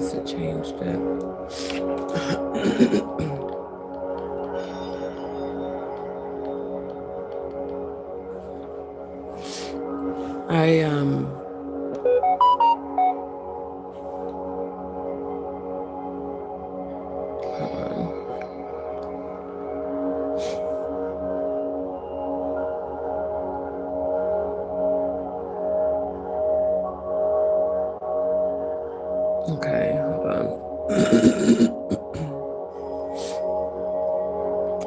must have changed it. I hold on. Okay, hold on.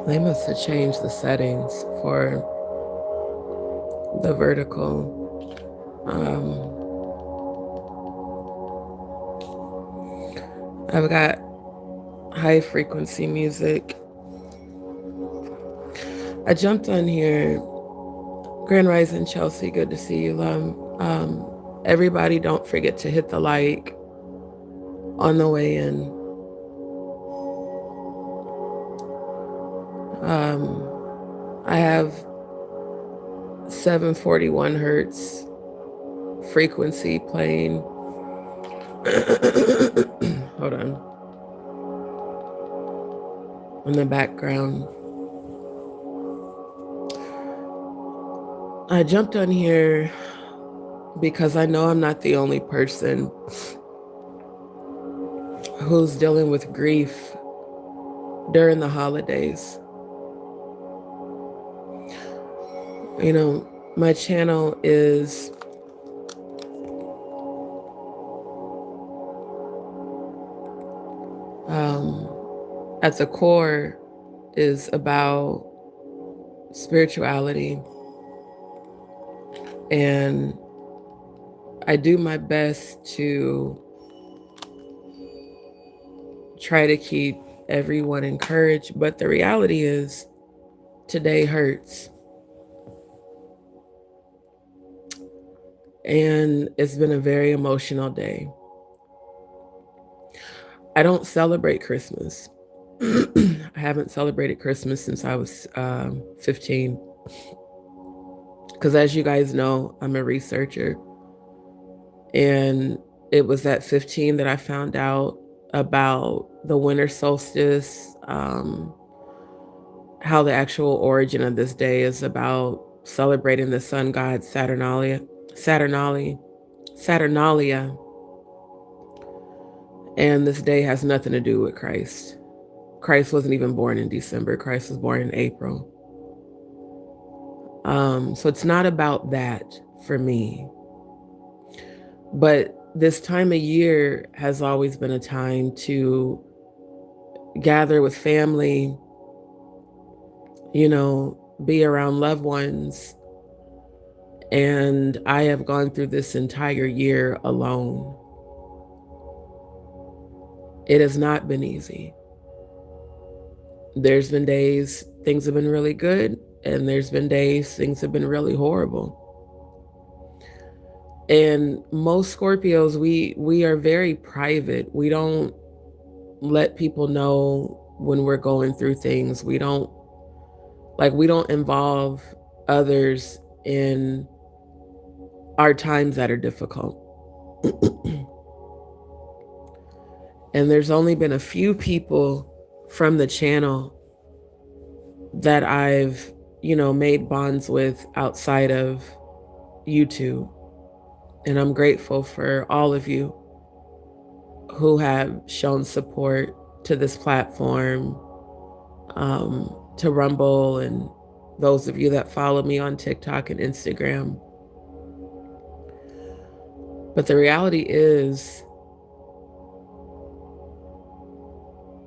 They must have changed the settings for the vertical. I've got high frequency music. I jumped on here. Grand Rising Chelsea, good to see you, love. Everybody, don't forget to hit the like on the way in. I have 741 hertz frequency playing. Hold on. In the background. I jumped on here because I know I'm not the only person who's dealing with grief during the holidays. You know, my channel is at the core is about spirituality, and I do my best to try to keep everyone encouraged, but the reality is today hurts. And it's been a very emotional day. I don't celebrate Christmas. I haven't celebrated Christmas since I was 15. Because as you guys know, I'm a researcher. And it was at 15 that I found out about the winter solstice, how the actual origin of this day is about celebrating the sun god Saturnalia. And this day has nothing to do with Christ. Christ wasn't even born in December. Christ was born in April. So it's not about that for me. But this time of year has always been a time to gather with family, you know, be around loved ones. And I have gone through this entire year alone. It has not been easy. There's been days things have been really good, and there's been days things have been really horrible. And most Scorpios, we are very private. We don't let people know when we're going through things. We don't involve others in our times that are difficult. And there's only been a few people from the channel that I've, made bonds with outside of YouTube. And I'm grateful for all of you who have shown support to this platform, to Rumble, and those of you that follow me on TikTok and Instagram. But the reality is,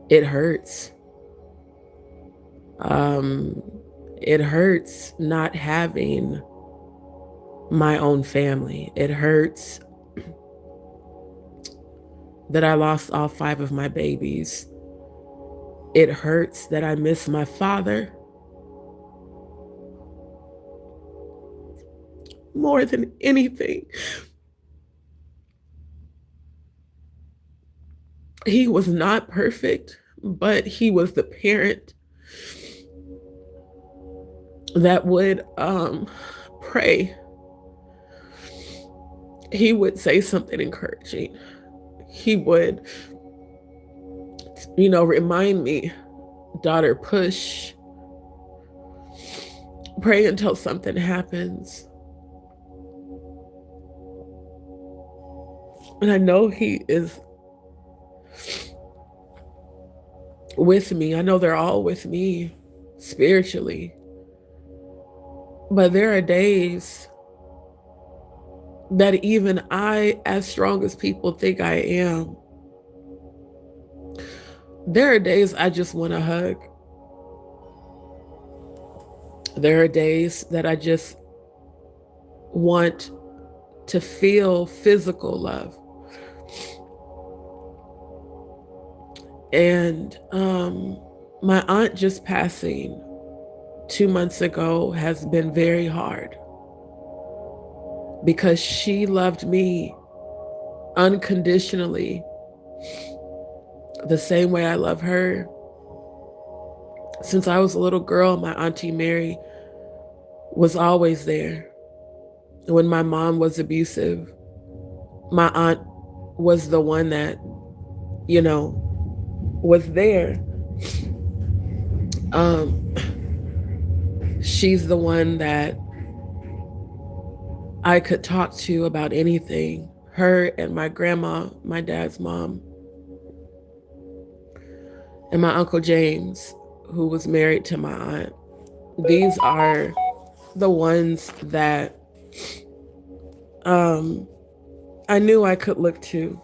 it hurts. It hurts not having my own family. It hurts that I lost all 5 of my babies. It hurts that I miss my father more than anything. He was not perfect, but he was the parent that would pray. He would say something encouraging. he would, remind me, daughter, push, pray until something happens. And I know he is with me. I know they're all with me spiritually. But there are days that even I, as strong as people think I am, there are days I just want a hug. There are days that I just want to feel physical love. And my aunt just passing 2 months ago has been very hard because she loved me unconditionally the same way I love her. Since I was a little girl, my Auntie Mary was always there. When my mom was abusive, my aunt was the one that, was there. She's the one that I could talk to about anything. Her and my grandma, my dad's mom, and my Uncle James, who was married to my aunt. These are the ones that I knew I could look to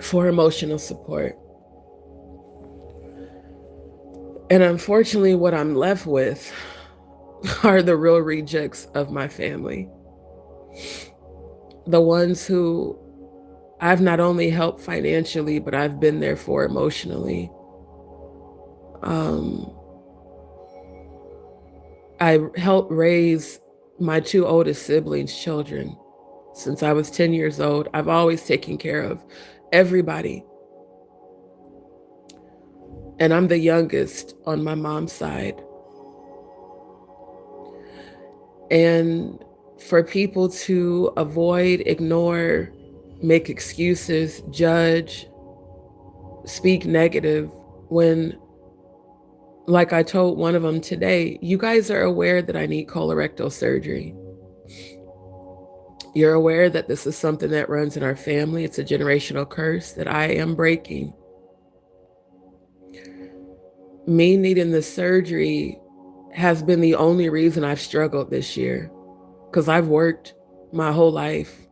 for emotional support. And unfortunately, what I'm left with are the real rejects of my family. The ones who I've not only helped financially, but I've been there for emotionally. I helped raise my 2 oldest siblings' children since I was 10 years old. I've always taken care of everybody. And I'm the youngest on my mom's side. And for people to avoid, ignore, make excuses, judge, speak negative when, like I told one of them today, you guys are aware that I need colorectal surgery. You're aware that this is something that runs in our family. It's a generational curse that I am breaking. Me needing the surgery has been the only reason I've struggled this year, because I've worked my whole life.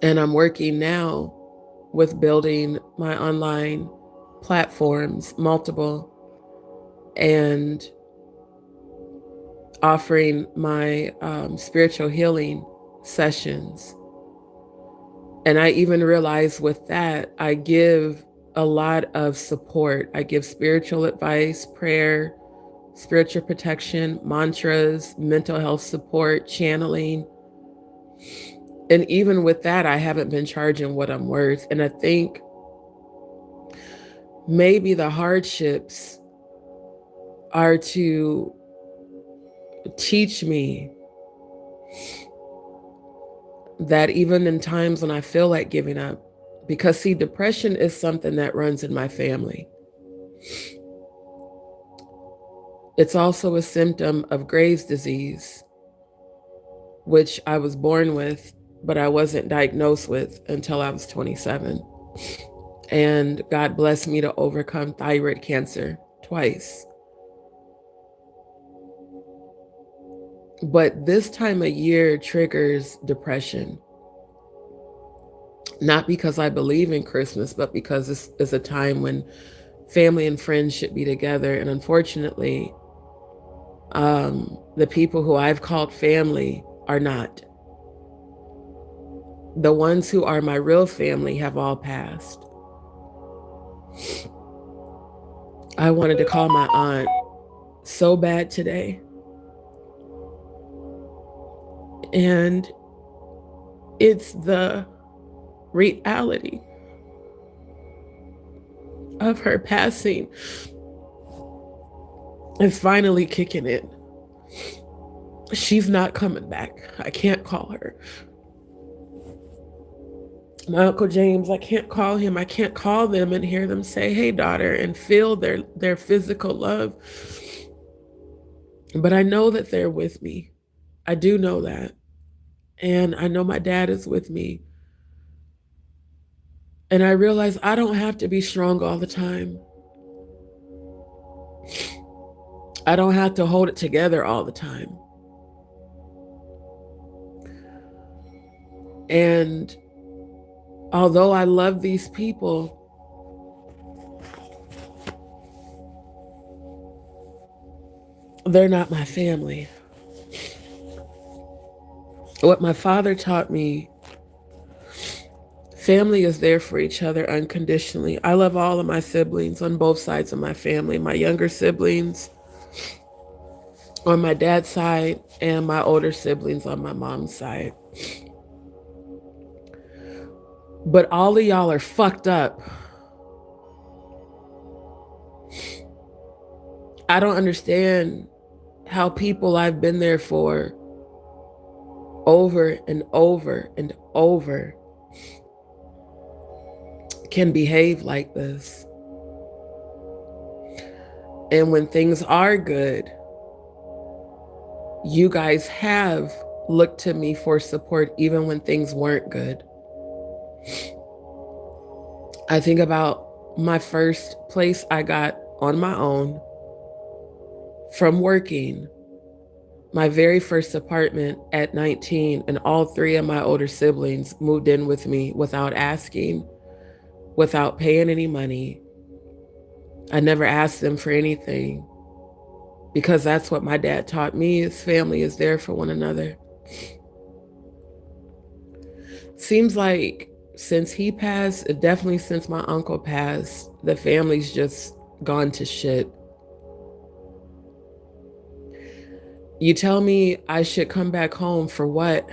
And I'm working now with building my online platforms, multiple, and offering my spiritual healing sessions. And I even realize with that, I give a lot of support. I give spiritual advice, prayer, spiritual protection, mantras, mental health support, channeling. And even with that, I haven't been charging what I'm worth. And I think maybe the hardships are to teach me that even in times when I feel like giving up, because see, depression is something that runs in my family. It's also a symptom of Graves' disease, which I was born with, but I wasn't diagnosed with until I was 27. And God blessed me to overcome thyroid cancer twice. But this time of year triggers depression. Not because I believe in Christmas, but because this is a time when family and friends should be together. And unfortunately, the people who I've called family are not. The ones who are my real family have all passed. I wanted to call my aunt so bad today. And it's the reality of her passing is finally kicking in. She's not coming back. I can't call her. My Uncle James, I can't call him. I can't call them and hear them say, "Hey, daughter," and feel their physical love. But I know that they're with me. I do know that. And I know my dad is with me. And I realize I don't have to be strong all the time. I don't have to hold it together all the time. And although I love these people, they're not my family. What my father taught me, family is there for each other unconditionally. I love all of my siblings on both sides of my family, my younger siblings on my dad's side and my older siblings on my mom's side. But all of y'all are fucked up. I don't understand how people I've been there for over and over and over can behave like this. And when things are good, you guys have looked to me for support even when things weren't good. I think about my first place I got on my own from working, my very first apartment at 19, and all three of my older siblings moved in with me without asking, without paying any money. I never asked them for anything because that's what my dad taught me, is family is there for one another. Seems like since he passed, definitely since my uncle passed, the family's just gone to shit. You tell me I should come back home for what?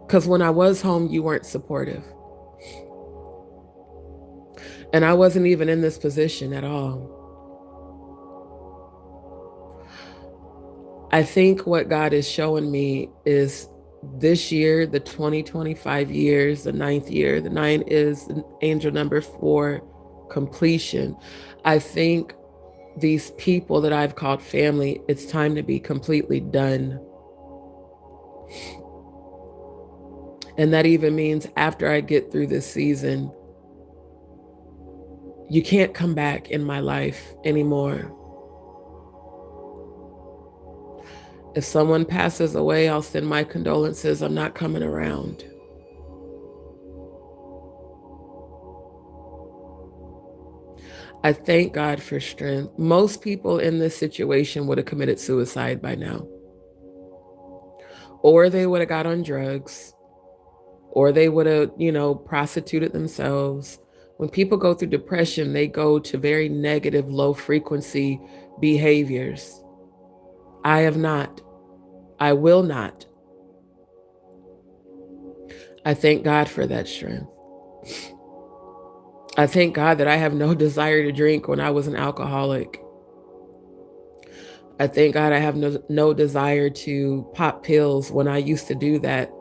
Because when I was home, you weren't supportive. And I wasn't even in this position at all. I think what God is showing me is this year, the 2025 years, the 9th year, the 9 is the angel number for completion. I think these people that I've called family, it's time to be completely done. And that even means after I get through this season, you can't come back in my life anymore. If someone passes away, I'll send my condolences. I'm not coming around. I thank God for strength. Most people in this situation would have committed suicide by now. Or they would have got on drugs. Or they would have, prostituted themselves. When people go through depression, they go to very negative, low frequency behaviors. I have not. I will not. I thank God for that strength. I thank God that I have no desire to drink when I was an alcoholic. I thank God I have no desire to pop pills when I used to do that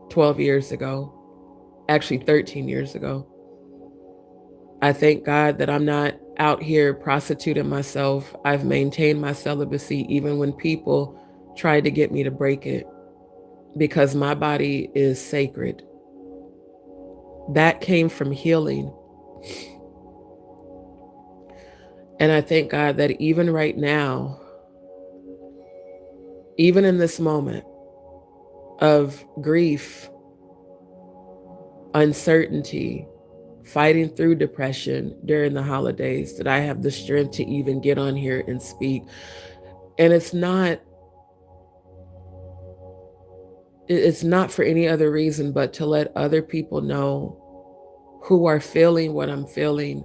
12 years ago, actually 13 years ago. I thank God that I'm not out here prostituting myself. I've maintained my celibacy even when people tried to get me to break it, because my body is sacred. That came from healing. And I thank God that even right now, even in this moment of grief, uncertainty, fighting through depression during the holidays, that I have the strength to even get on here and speak. And it's not for any other reason but to let other people know who are feeling what I'm feeling.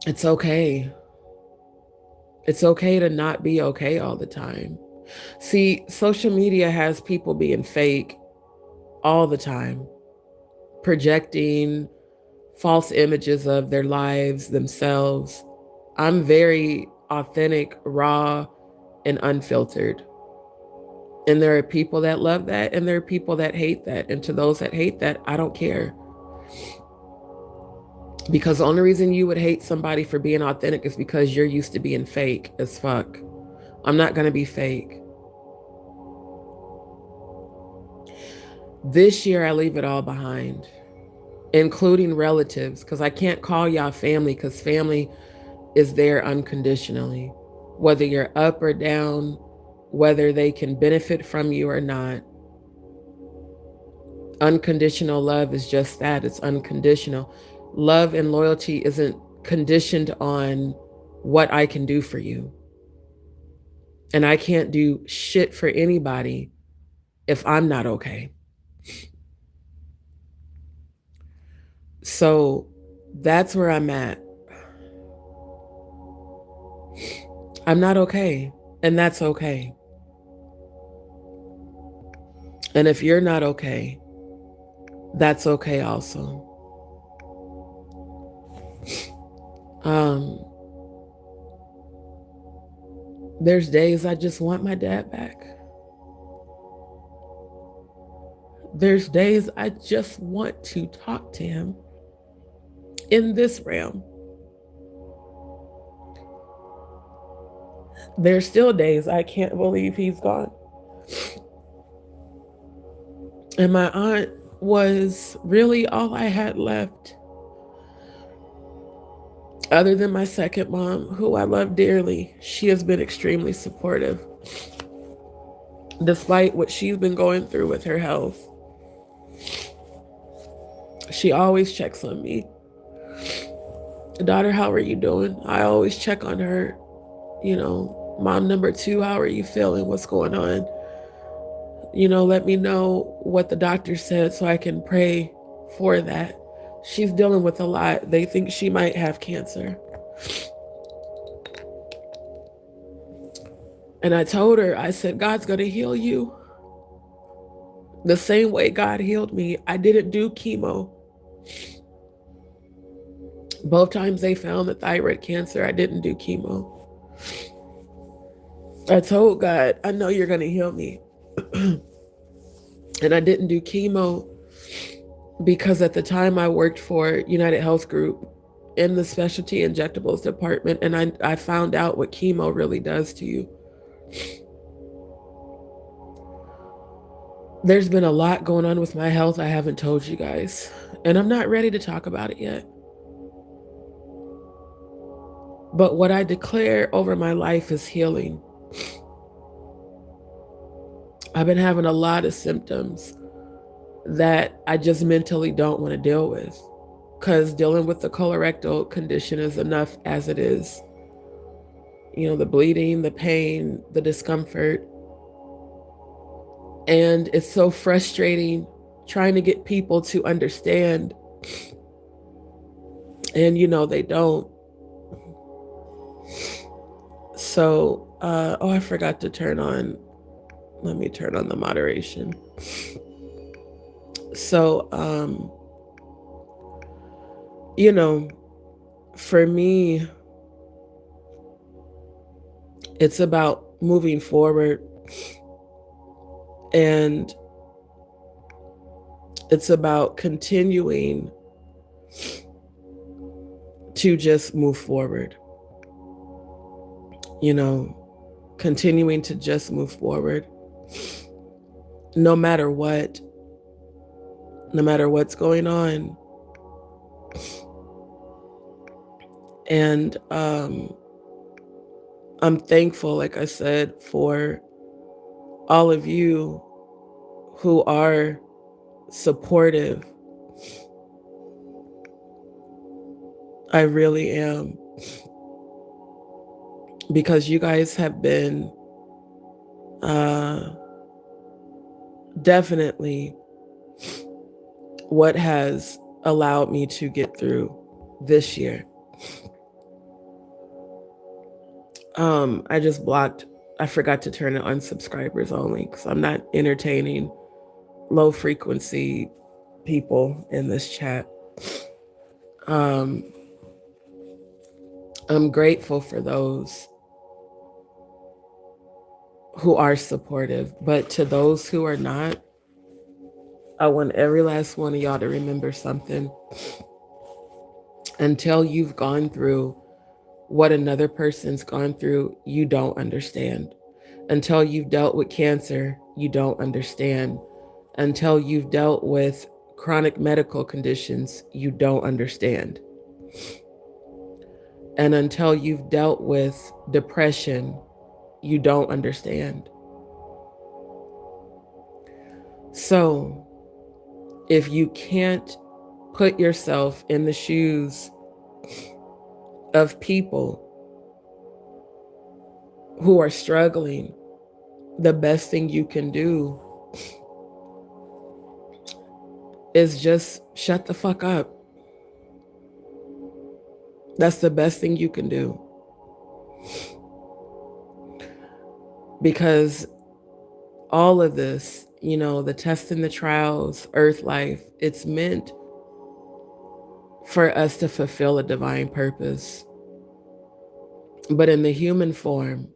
It's okay. It's okay to not be okay all the time. See, social media has people being fake all the time, projecting false images of their lives, themselves. I'm very authentic, raw, and unfiltered. And there are people that love that, and there are people that hate that. And to those that hate that, I don't care. Because the only reason you would hate somebody for being authentic is because you're used to being fake as fuck. I'm not going to be fake. This year, I leave it all behind, including relatives, because I can't call y'all family, because family is there unconditionally. Whether you're up or down, whether they can benefit from you or not. Unconditional love is just that. It's unconditional. Love and loyalty isn't conditioned on what I can do for you. And I can't do shit for anybody if I'm not okay. So that's where I'm at. I'm not okay, and that's okay. And if you're not okay, that's okay also. There's days I just want my dad back. There's days I just want to talk to him in this realm. There's still days I can't believe he's gone. And my aunt was really all I had left. Other than my second mom, who I love dearly, she has been extremely supportive. Despite what she's been going through with her health, she always checks on me. Daughter, how are you doing? I always check on her. You know, mom number 2, how are you feeling? What's going on? You know, let me know what the doctor said so I can pray for that. She's dealing with a lot. They think she might have cancer. And I told her, I said, God's going to heal you the same way God healed me. I didn't do chemo. Both times they found the thyroid cancer, I didn't do chemo. I told God, I know you're going to heal me. And I didn't do chemo because at the time I worked for United Health Group in the specialty injectables department, and I found out what chemo really does to you. There's been a lot going on with my health I haven't told you guys, and I'm not ready to talk about it yet. But what I declare over my life is healing. I've been having a lot of symptoms that I just mentally don't want to deal with, because dealing with the colorectal condition is enough as it is. You know, the bleeding, the pain, the discomfort. And it's so frustrating trying to get people to understand. And, you know, they don't. So, I forgot to turn on. Let me turn on the moderation. So, you know, for me, it's about moving forward, and it's about continuing to just move forward. You know, continuing to just move forward. No matter what, no matter what's going on. And I'm thankful, like I said, for all of you who are supportive. I really am. Because you guys have been definitely what has allowed me to get through this year. I forgot to turn it on subscribers only, because I'm not entertaining low frequency people in this chat. I'm grateful for those who are supportive. But to those who are not, I want every last one of y'all to remember something. Until you've gone through what another person's gone through, you don't understand. Until you've dealt with cancer, you don't understand. Until you've dealt with chronic medical conditions, you don't understand. And until you've dealt with depression, you don't understand. So, if you can't put yourself in the shoes of people who are struggling, the best thing you can do is just shut the fuck up. That's the best thing you can do. Because all of this, the tests and the trials, earth life, it's meant for us to fulfill a divine purpose. But in the human form,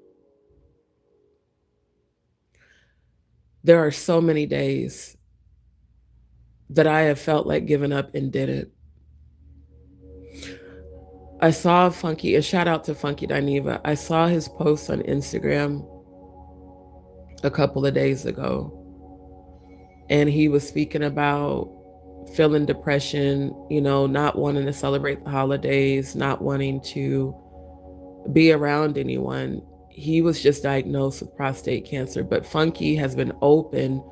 there are so many days that I have felt like giving up and didn't. I saw Funky, a shout out to Funky Dineva. I saw his post on Instagram a couple of days ago, and he was speaking about feeling depression, not wanting to celebrate the holidays, not wanting to be around anyone. He was just diagnosed with prostate cancer, but Funky has been open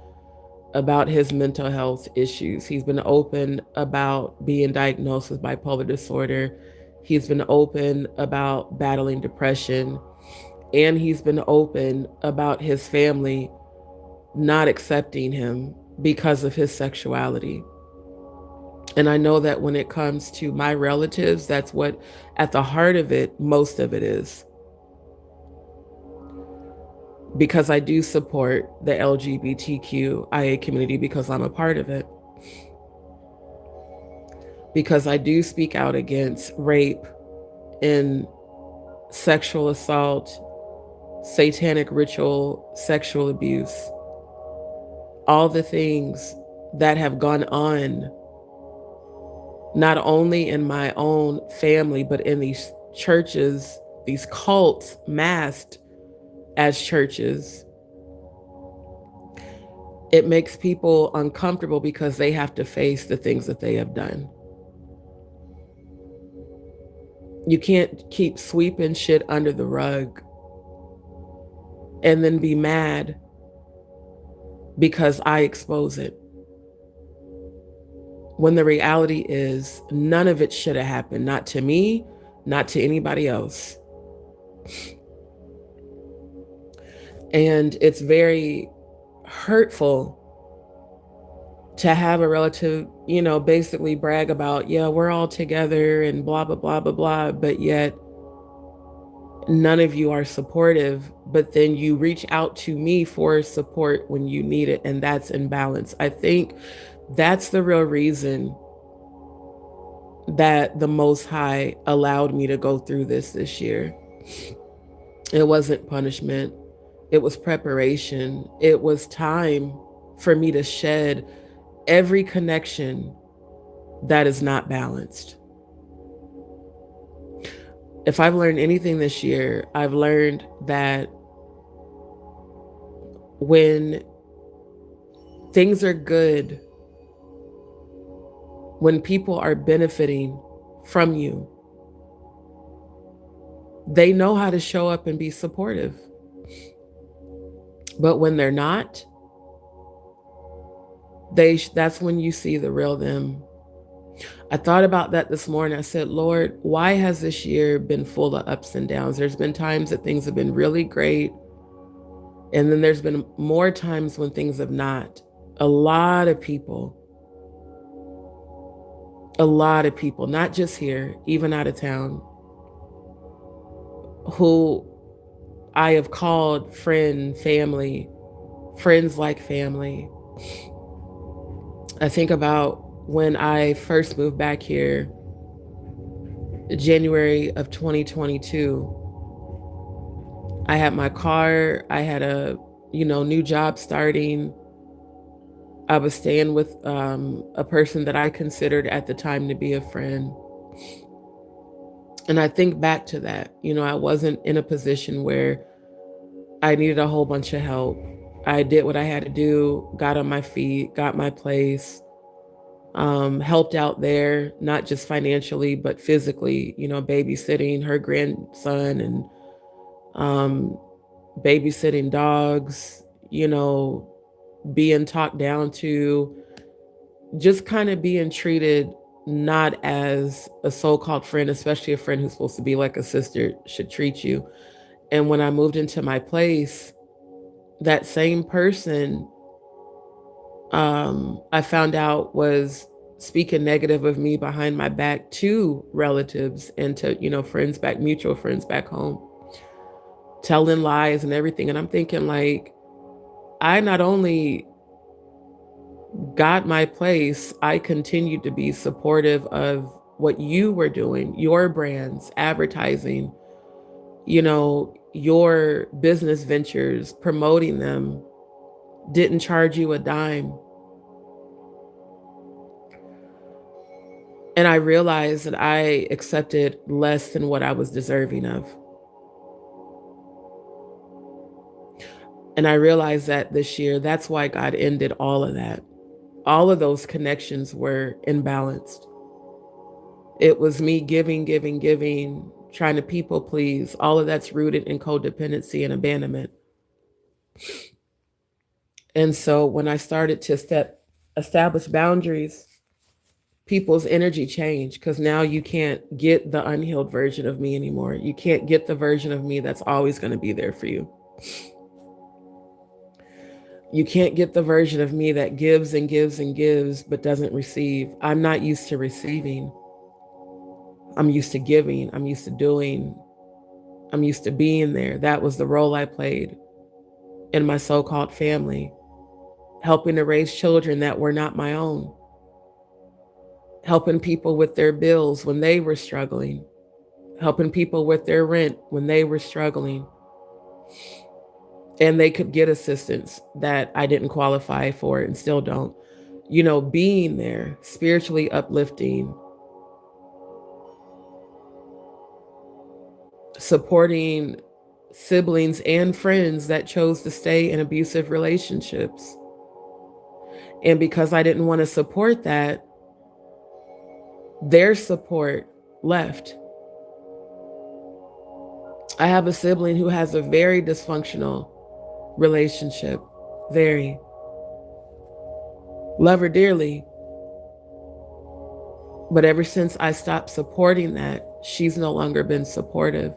about his mental health issues. He's been open about being diagnosed with bipolar disorder. He's been open about battling depression. And he's been open about his family not accepting him because of his sexuality. And I know that when it comes to my relatives, that's what, at the heart of it, most of it is. Because I do support the LGBTQIA community because I'm a part of it. Because I do speak out against rape and sexual assault, satanic ritual, sexual abuse, all the things that have gone on, not only in my own family, but in these churches, these cults masked as churches. It makes people uncomfortable because they have to face the things that they have done. You can't keep sweeping shit under the rug and then be mad because I expose it. When the reality is none of it should have happened, not to me, not to anybody else. And it's very hurtful to have a relative, basically brag about, yeah, we're all together and blah, blah, blah, blah, blah, but yet none of you are supportive, but then you reach out to me for support when you need it, and that's imbalance. I think that's the real reason that the Most High allowed me to go through this year. It wasn't punishment. It was preparation. It was time for me to shed every connection that is not balanced. If I've learned anything this year, I've learned that when things are good, when people are benefiting from you, they know how to show up and be supportive. But when they're not, that's when you see the real them. I thought about that this morning. I said, Lord, why has this year been full of ups and downs? There's been times that things have been really great. And then there's been more times when things have not. A lot of people, not just here, even out of town, who I have called friend, family, friends like family. I think about when I first moved back here, January of 2022, I had my car, I had a, new job starting. I was staying with a person that I considered at the time to be a friend. And I think back to that, I wasn't in a position where I needed a whole bunch of help. I did what I had to do, got on my feet, got my place, helped out there, not just financially, but physically, babysitting her grandson and um, babysitting dogs, being talked down to, just kind of being treated not as a so-called friend, especially a friend who's supposed to be like a sister should treat you. And when I moved into my place, that same person, I found out was speaking negative of me behind my back to relatives and to, friends back, mutual friends back home, telling lies and everything. And I'm thinking, like, I not only got my place, I continued to be supportive of what you were doing, your brands, advertising, your business ventures, promoting them, didn't charge you a dime. And I realized that I accepted less than what I was deserving of. And I realized that this year, that's why God ended all of that. All of those connections were imbalanced. It was me giving, giving, giving, trying to people please. All of that's rooted in codependency and abandonment. And so when I started to establish boundaries, people's energy changed, because now you can't get the unhealed version of me anymore. You can't get the version of me that's always going to be there for you. You can't get the version of me that gives and gives and gives but doesn't receive. I'm not used to receiving. I'm used to giving. I'm used to doing. I'm used to being there. That was the role I played in my so-called family, helping to raise children that were not my own, helping people with their bills when they were struggling, helping people with their rent when they were struggling, and they could get assistance that I didn't qualify for and still don't. Being there, spiritually uplifting, supporting siblings and friends that chose to stay in abusive relationships. And because I didn't want to support that, their support left. I have a sibling who has a very dysfunctional relationship. Very. Love her dearly. But ever since I stopped supporting that, she's no longer been supportive.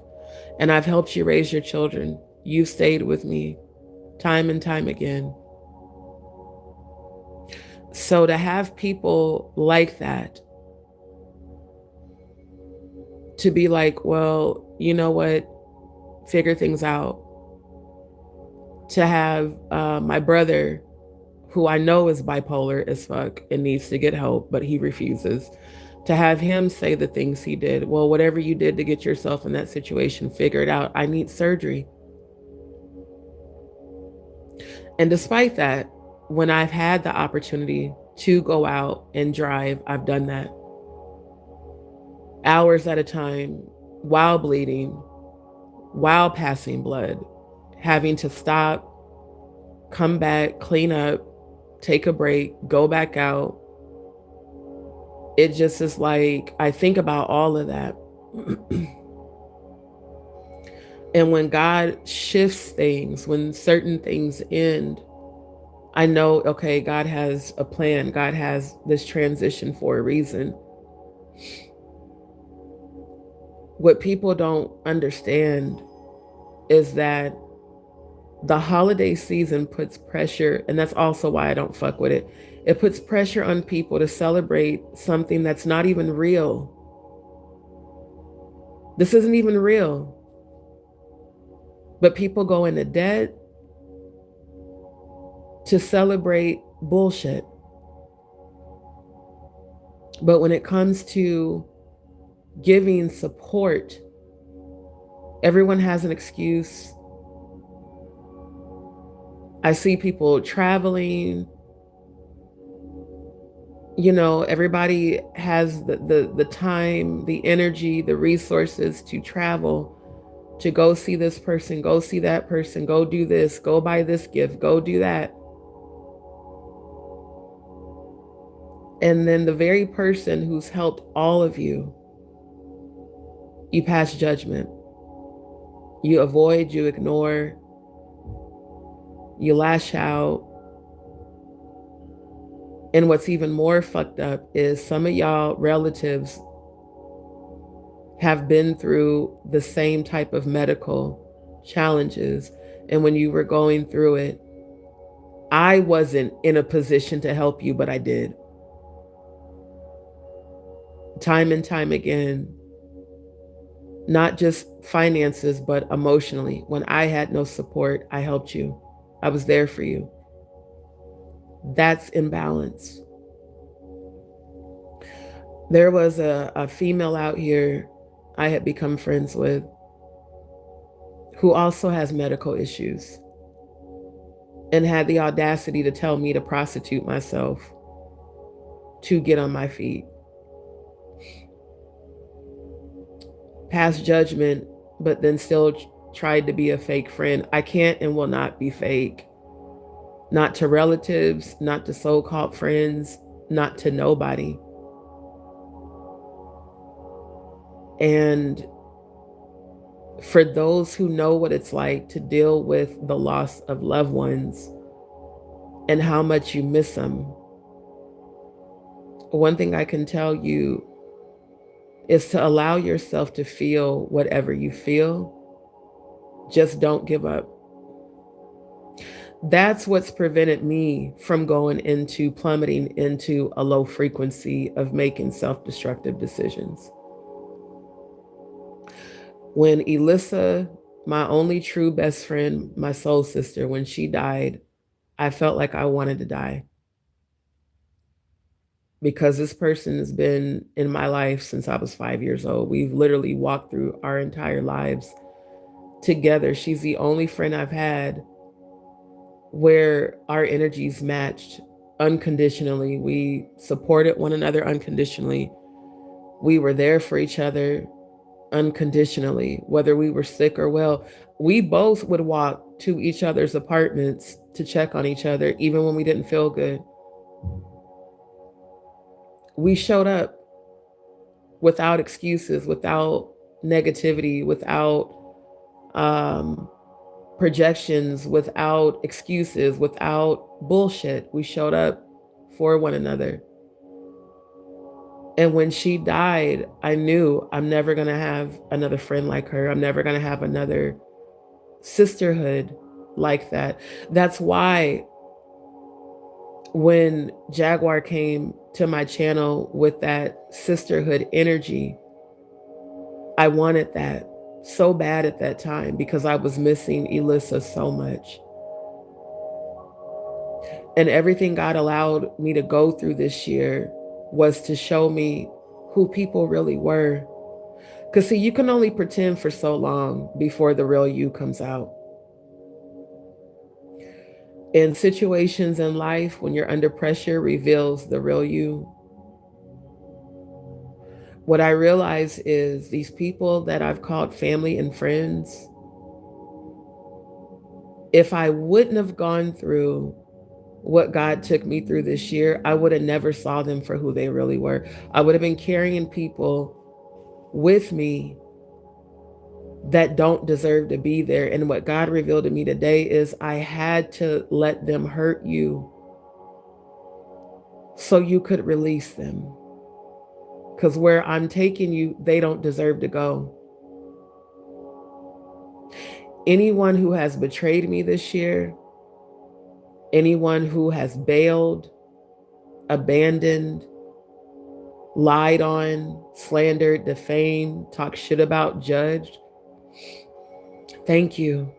And I've helped you raise your children. You've stayed with me time and time again. So to have people like that, to be like, well, you know what, figure things out. To have my brother, who I know is bipolar as fuck and needs to get help, but he refuses. To have him say the things he did. Well, whatever you did to get yourself in that situation, figure it out. I need surgery. And despite that, when I've had the opportunity to go out and drive, I've done that. Hours at a time, while bleeding, while passing blood, having to stop, come back, clean up, take a break, go back out. It just is like, I think about all of that. And when God shifts things, when certain things end, I know, okay, God has a plan. God has this transition for a reason. What people don't understand is that the holiday season puts pressure, and that's also why I don't fuck with it. It puts pressure on people to celebrate something that's not even real. This isn't even real. But people go into debt to celebrate bullshit. But when it comes to giving support, everyone has an excuse. I see people traveling. Everybody has the time, the energy, the resources to travel, to go see this person, go see that person, go do this, go buy this gift, go do that. And then the very person who's helped all of you, you pass judgment. You avoid, you ignore, you lash out. And what's even more fucked up is some of y'all relatives have been through the same type of medical challenges. And when you were going through it, I wasn't in a position to help you, but I did. Time and time again, not just finances, but emotionally. When I had no support, I helped you. I was there for you. That's imbalance. There was a female out here I had become friends with who also has medical issues and had the audacity to tell me to prostitute myself to get on my feet. Passed judgment, but then still tried to be a fake friend. I can't and will not be fake. Not to relatives, not to so-called friends, not to nobody. And for those who know what it's like to deal with the loss of loved ones and how much you miss them, one thing I can tell you is to allow yourself to feel whatever you feel. Just don't give up. That's what's prevented me from going into plummeting into a low frequency of making self-destructive decisions. When Elissa, my only true best friend, my soul sister, when she died, I felt like I wanted to die. Because this person has been in my life since I was 5 years old. We've literally walked through our entire lives together. She's the only friend I've had where our energies matched unconditionally. We supported one another unconditionally. We were there for each other unconditionally, whether we were sick or well. We both would walk to each other's apartments to check on each other, even when we didn't feel good. We showed up without excuses, without negativity, without projections, without excuses, without bullshit. We showed up for one another. And when she died, I knew I'm never going to have another friend like her. I'm never going to have another sisterhood like that. That's why when Jaguar came to my channel with that sisterhood energy, I wanted that so bad at that time because I was missing Elissa so much. And everything God allowed me to go through this year was to show me who people really were. Because see, you can only pretend for so long before the real you comes out. In situations in life, when you're under pressure, reveals the real you. What I realize is these people that I've called family and friends, if I wouldn't have gone through what God took me through this year, I would have never saw them for who they really were. I would have been carrying people with me that don't deserve to be there. And what God revealed to me today is I had to let them hurt you so you could release them. Because where I'm taking you, they don't deserve to go. Anyone who has betrayed me this year, anyone who has bailed, abandoned, lied on, slandered, defamed, talked shit about, judged, thank you.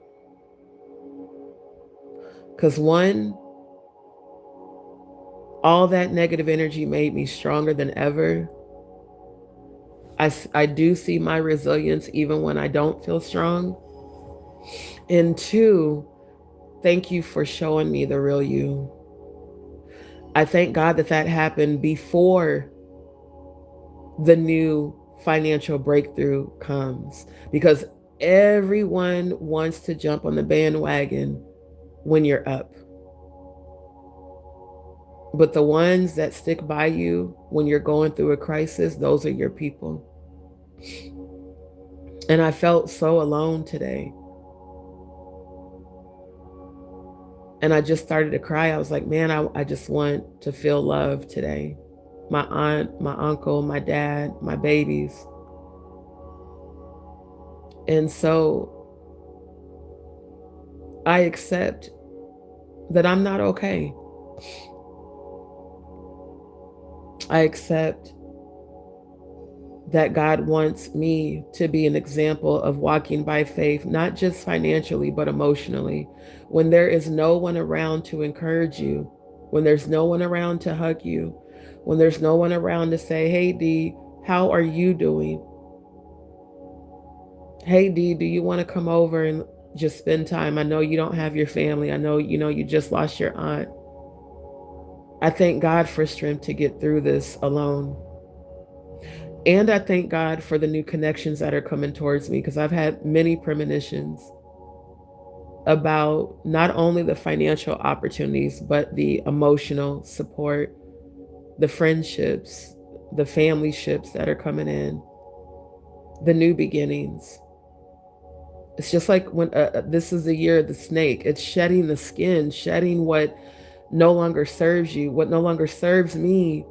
Because one, all that negative energy made me stronger than ever. I do see my resilience even when I don't feel strong. And two, Thank you for showing me the real you. I thank God that that happened before the new financial breakthrough comes, because everyone wants to jump on the bandwagon when you're up. But the ones that stick by you when you're going through a crisis, those are your people. And I felt so alone today. And I just started to cry. I was like, man, I just want to feel love today. My aunt, my uncle, my dad, my babies. And so I accept that I'm not okay. I accept that God wants me to be an example of walking by faith, not just financially, but emotionally. When there is no one around to encourage you, when there's no one around to hug you, when there's no one around to say, hey, Dee, how are you doing? Hey, Dee, do you want to come over and just spend time? I know you don't have your family. I know, you just lost your aunt. I thank God for strength to get through this alone. And I thank God for the new connections that are coming towards me, because I've had many premonitions about not only the financial opportunities, but the emotional support, the friendships, the family ships that are coming in, the new beginnings. It's just like when this is the year of the snake. It's shedding the skin, shedding what no longer serves you. What no longer serves me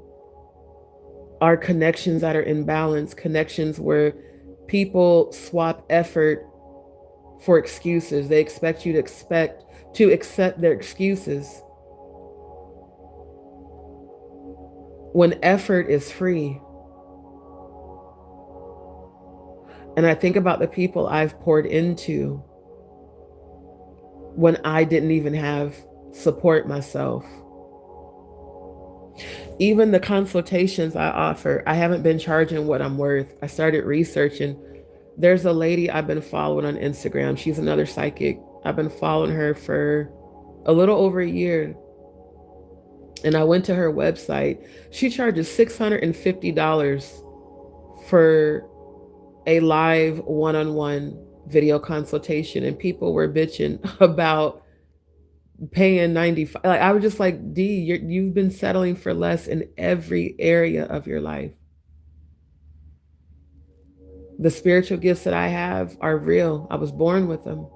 are connections that are imbalanced, connections where people swap effort for excuses. They expect you to accept their excuses when effort is free. And I think about the people I've poured into when I didn't even have support myself. Even the consultations I offer, I haven't been charging what I'm worth. I started researching. There's a lady I've been following on Instagram. She's another psychic. I've been following her for a little over a year. And I went to her website. She charges $650 for a live one-on-one video consultation. And people were bitching about paying 95. Like, I was just like, Dee, you've been settling for less in every area of your life. The spiritual gifts that I have are real. I was born with them.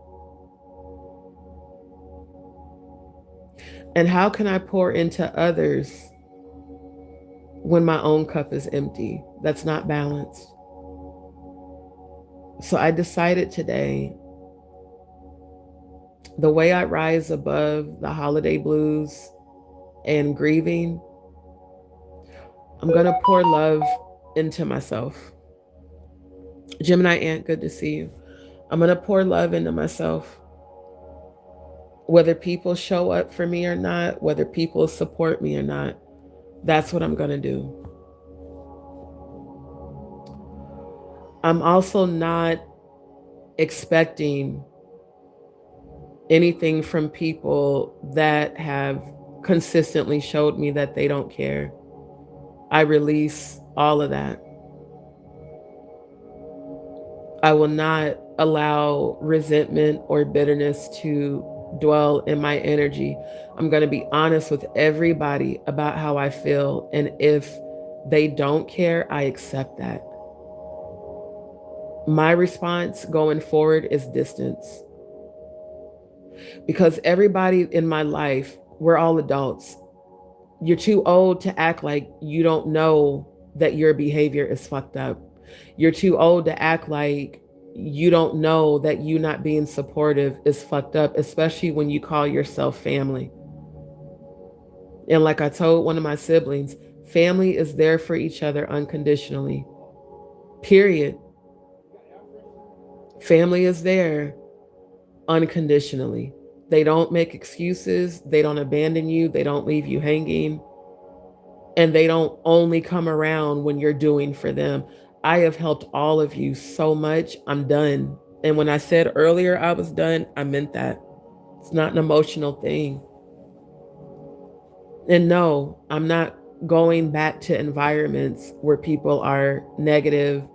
And how can I pour into others when my own cup is empty? That's not balanced. So I decided today, the way I rise above the holiday blues and grieving, I'm going to pour love into myself. Gemini Aunt, good to see you. I'm going to pour love into myself. Whether people show up for me or not, whether people support me or not, that's what I'm going to do. I'm also not expecting anything from people that have consistently showed me that they don't care. I release all of that. I will not allow resentment or bitterness to dwell in my energy. I'm going to be honest with everybody about how I feel. And if they don't care, I accept that. My response going forward is distance. Because everybody in my life, we're all adults. You're too old to act like you don't know that your behavior is fucked up. You're too old to act like you don't know that you not being supportive is fucked up, especially when you call yourself family. And like I told one of my siblings, family is there for each other unconditionally. Period. Family is there unconditionally. They don't make excuses. They don't abandon you. They don't leave you hanging. And they don't only come around when you're doing for them. I have helped all of you so much. I'm done. And when I said earlier I was done, I meant that. It's not an emotional thing. And no, I'm not going back to environments where people are negative,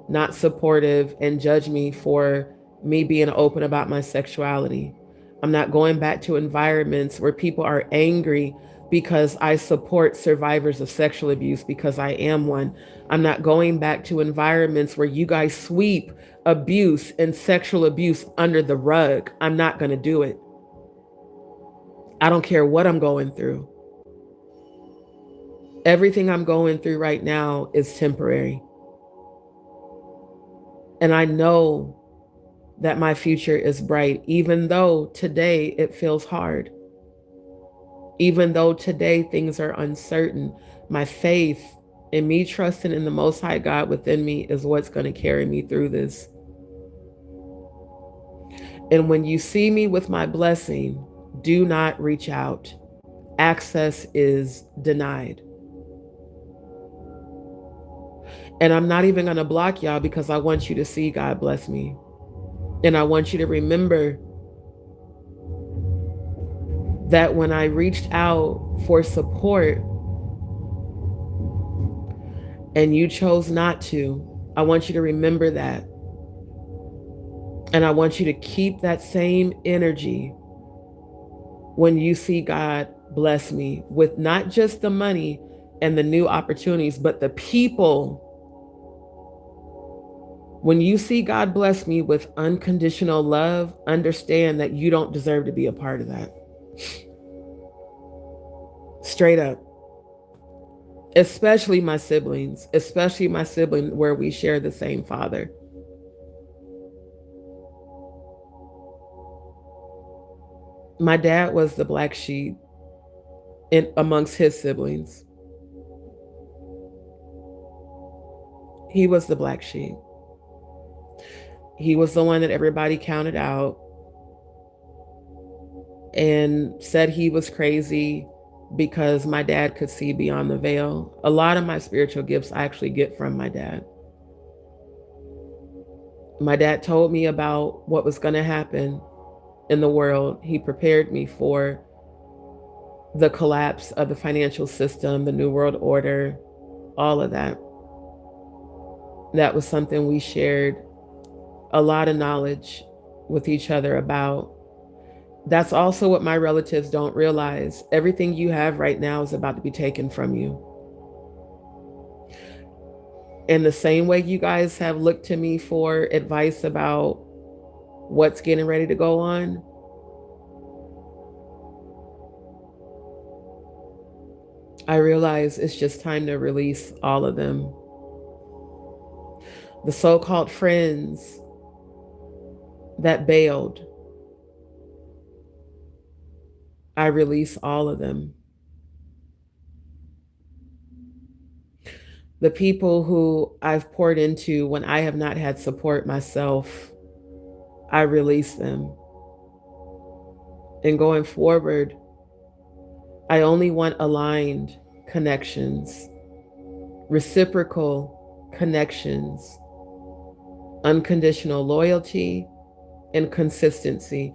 not supportive, and judge me for me being open about my sexuality. I'm not going back to environments where people are angry because I support survivors of sexual abuse because I am one. I'm not going back to environments where you guys sweep abuse and sexual abuse under the rug. I'm not going to do it. I don't care what I'm going through. Everything I'm going through right now is temporary. And I know that my future is bright, even though today it feels hard. Even though today things are uncertain, my faith and me trusting in the Most High God within me is what's going to carry me through this. And when you see me with my blessing, do not reach out. Access is denied. And I'm not even going to block y'all because I want you to see God bless me. And I want you to remember that when I reached out for support and you chose not to, I want you to remember that. And I want you to keep that same energy when you see God bless me with not just the money and the new opportunities, but the people. When you see God bless me with unconditional love, understand that you don't deserve to be a part of that. Straight up. Especially my siblings, where we share the same father. My dad was the black sheep amongst his siblings. He was the black sheep. He was the one that everybody counted out and said he was crazy because my dad could see beyond the veil. A lot of my spiritual gifts I actually get from my dad. My dad told me about what was going to happen in the world. He prepared me for the collapse of the financial system, the New World Order, all of that. That was something we shared a lot of knowledge with each other about. That's also what my relatives don't realize. Everything you have right now is about to be taken from you. In the same way you guys have looked to me for advice about what's getting ready to go on, I realize it's just time to release all of them. The so-called friends that bailed, I release all of them. The people who I've poured into when I have not had support myself, I release them. And going forward, I only want aligned connections, reciprocal connections, unconditional loyalty, and consistency.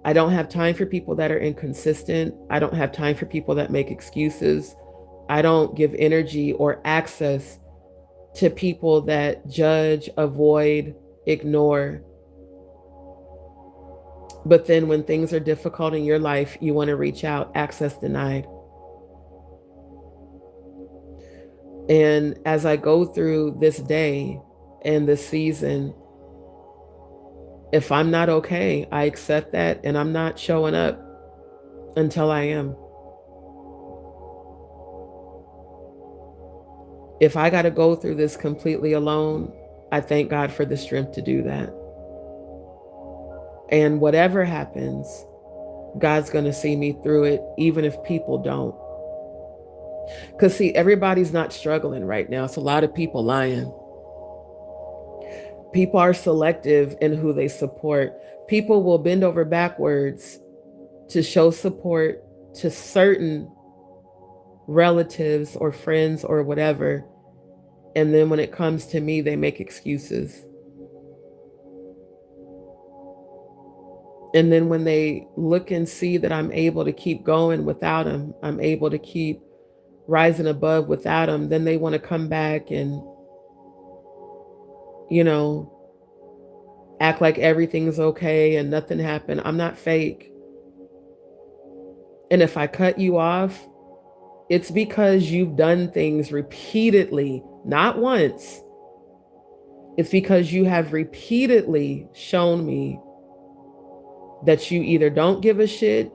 I don't have time for people that are inconsistent. I don't have time for people that make excuses. I don't give energy or access to people that judge, avoid, ignore. But then when things are difficult in your life, you want to reach out, access denied. And as I go through this day and this season, if I'm not okay, I accept that and I'm not showing up until I am. If I got to go through this completely alone, I thank God for the strength to do that. And whatever happens, God's going to see me through it, even if people don't. Because see, everybody's not struggling right now. It's a lot of people lying. People are selective in who they support. People will bend over backwards to show support to certain relatives or friends or whatever. And then when it comes to me, they make excuses. And then when they look and see that I'm able to keep going without them, I'm able to keep rising above without them, then they want to come back and, you know, act like everything's okay and nothing happened. I'm not fake. And if I cut you off, it's because you've done things repeatedly, not once. It's because you have repeatedly shown me that you either don't give a shit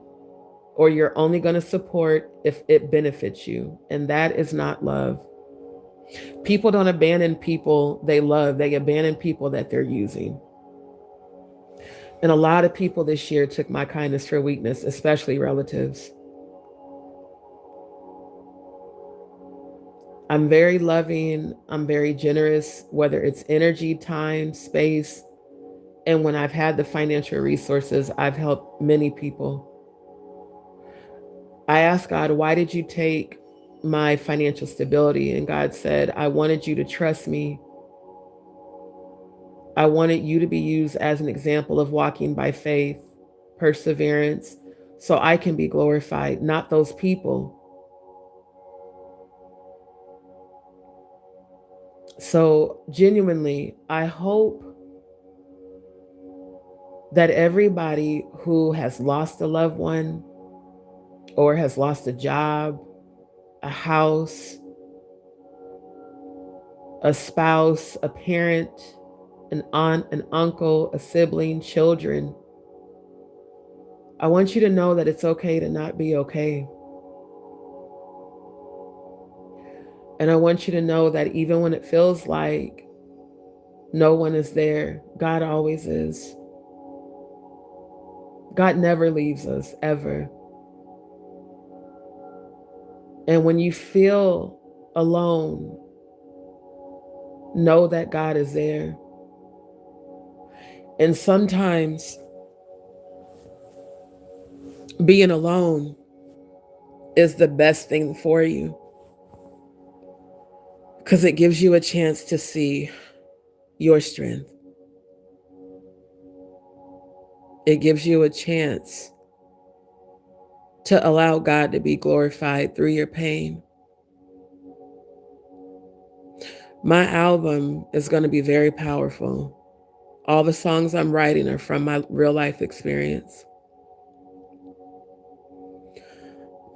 or you're only going to support if it benefits you. And that is not love. People don't abandon people they love, they abandon people that they're using. And a lot of people this year took my kindness for weakness, especially relatives. I'm very loving, I'm very generous, whether it's energy, time, space. And when I've had the financial resources, I've helped many people. I asked God, why did you take my financial stability? And God said, I wanted you to trust me. I wanted you to be used as an example of walking by faith, perseverance, so I can be glorified, not those people. So genuinely, I hope that everybody who has lost a loved one or has lost a job, a house, a spouse, a parent, an aunt, an uncle, a sibling, children, I want you to know that it's okay to not be okay. And I want you to know that even when it feels like no one is there, God always is. God never leaves us, ever. And when you feel alone, know that God is there. And sometimes being alone is the best thing for you because it gives you a chance to see your strength. It gives you a chance to allow God to be glorified through your pain. My album is going to be very powerful. All the songs I'm writing are from my real life experience.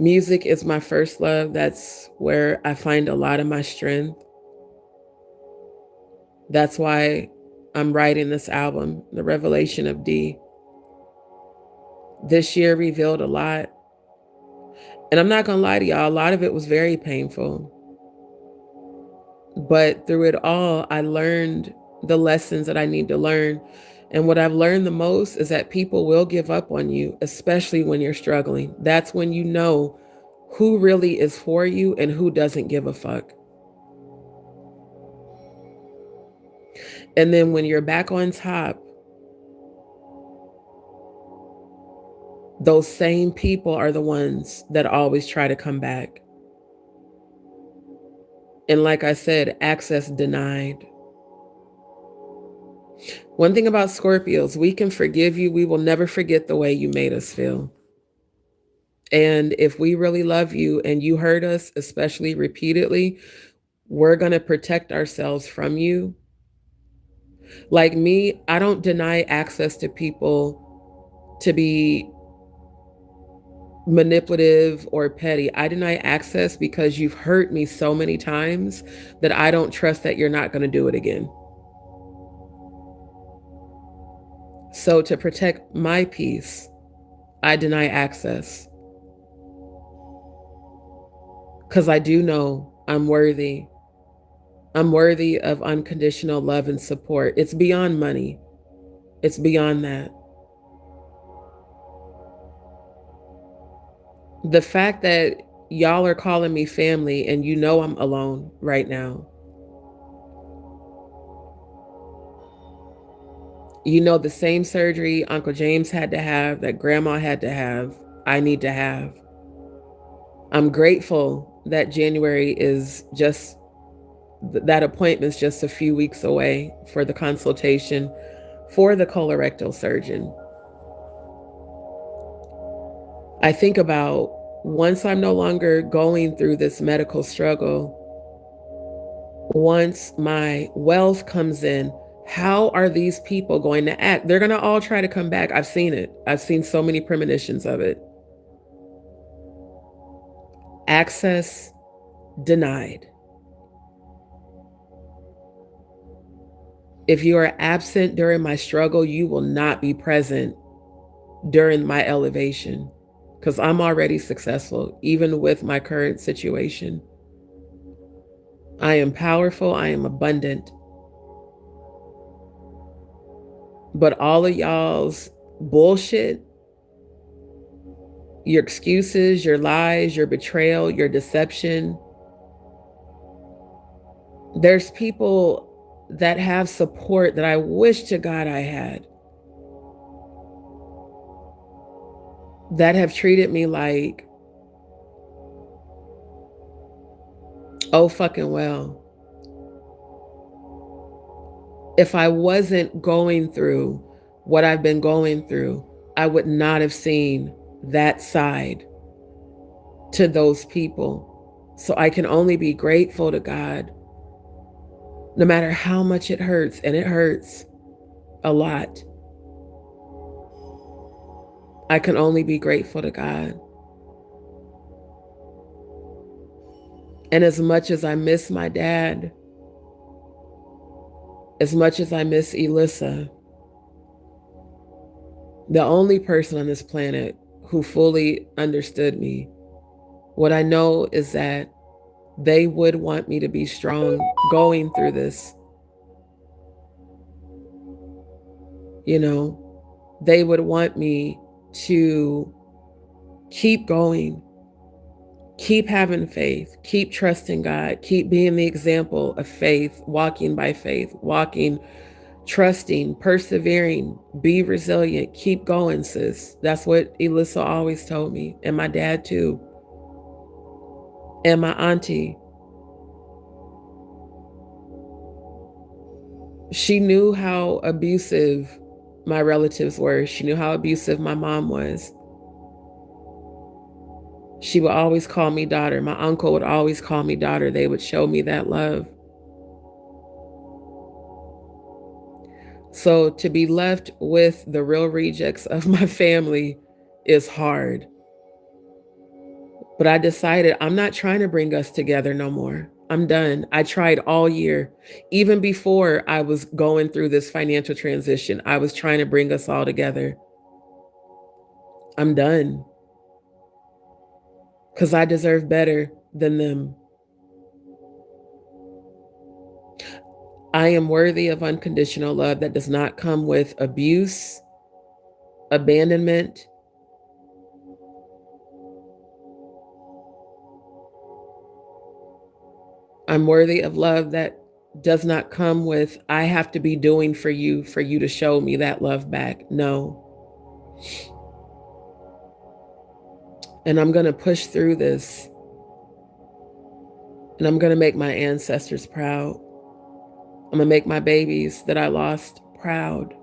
Music is my first love. That's where I find a lot of my strength. That's why I'm writing this album, The Revelation of D. This year revealed a lot. And I'm not going to lie to y'all, a lot of it was very painful. But through it all, I learned the lessons that I need to learn. And what I've learned the most is that people will give up on you, especially when you're struggling. That's when you know who really is for you and who doesn't give a fuck. And then when you're back on top, those same people are the ones that always try to come back. And like I said, access denied. One thing about Scorpios, we can forgive you. We will never forget the way you made us feel. And if we really love you and you hurt us, especially repeatedly, we're going to protect ourselves from you. Like me, I don't deny access to people to be manipulative or petty. I deny access because you've hurt me so many times that I don't trust that you're not going to do it again. So to protect my peace, I deny access. Because I do know I'm worthy. I'm worthy of unconditional love and support. It's beyond money. It's beyond that. The fact that y'all are calling me family and you know I'm alone right now. You know the same surgery Uncle James had to have, that Grandma had to have, I need to have. I'm grateful that January is just, that appointment's just a few weeks away for the consultation for the colorectal surgeon. I think about once I'm no longer going through this medical struggle, once my wealth comes in, how are these people going to act? They're going to all try to come back. I've seen it. I've seen so many premonitions of it. Access denied. If you are absent during my struggle, you will not be present during my elevation, because I'm already successful, even with my current situation. I am powerful. I am abundant. But all of y'all's bullshit, your excuses, your lies, your betrayal, your deception, there's people that have support that I wish to God I had, that have treated me like, oh fucking well. If I wasn't going through what I've been going through, I would not have seen that side to those people. So I can only be grateful to God, no matter how much it hurts, and it hurts a lot. I can only be grateful to God. And as much as I miss my dad, as much as I miss Elissa, the only person on this planet who fully understood me, what I know is that they would want me to be strong going through this. You know, they would want me to keep going, keep having faith, keep trusting God, keep being the example of faith, walking by faith, walking, trusting, persevering, be resilient, keep going, sis. That's what Elissa always told me, and my dad too, and my auntie. She knew how abusive my relatives were. She knew how abusive my mom was. She would always call me daughter. My uncle would always call me daughter. They would show me that love. So to be left with the real rejects of my family is hard. But I decided I'm not trying to bring us together no more. I'm done. I tried all year. Even before I was going through this financial transition, I was trying to bring us all together. I'm done. Because I deserve better than them. I am worthy of unconditional love that does not come with abuse, abandonment. I'm worthy of love that does not come with, I have to be doing for you to show me that love back. No. And I'm going to push through this. And I'm going to make my ancestors proud. I'm going to make my babies that I lost proud.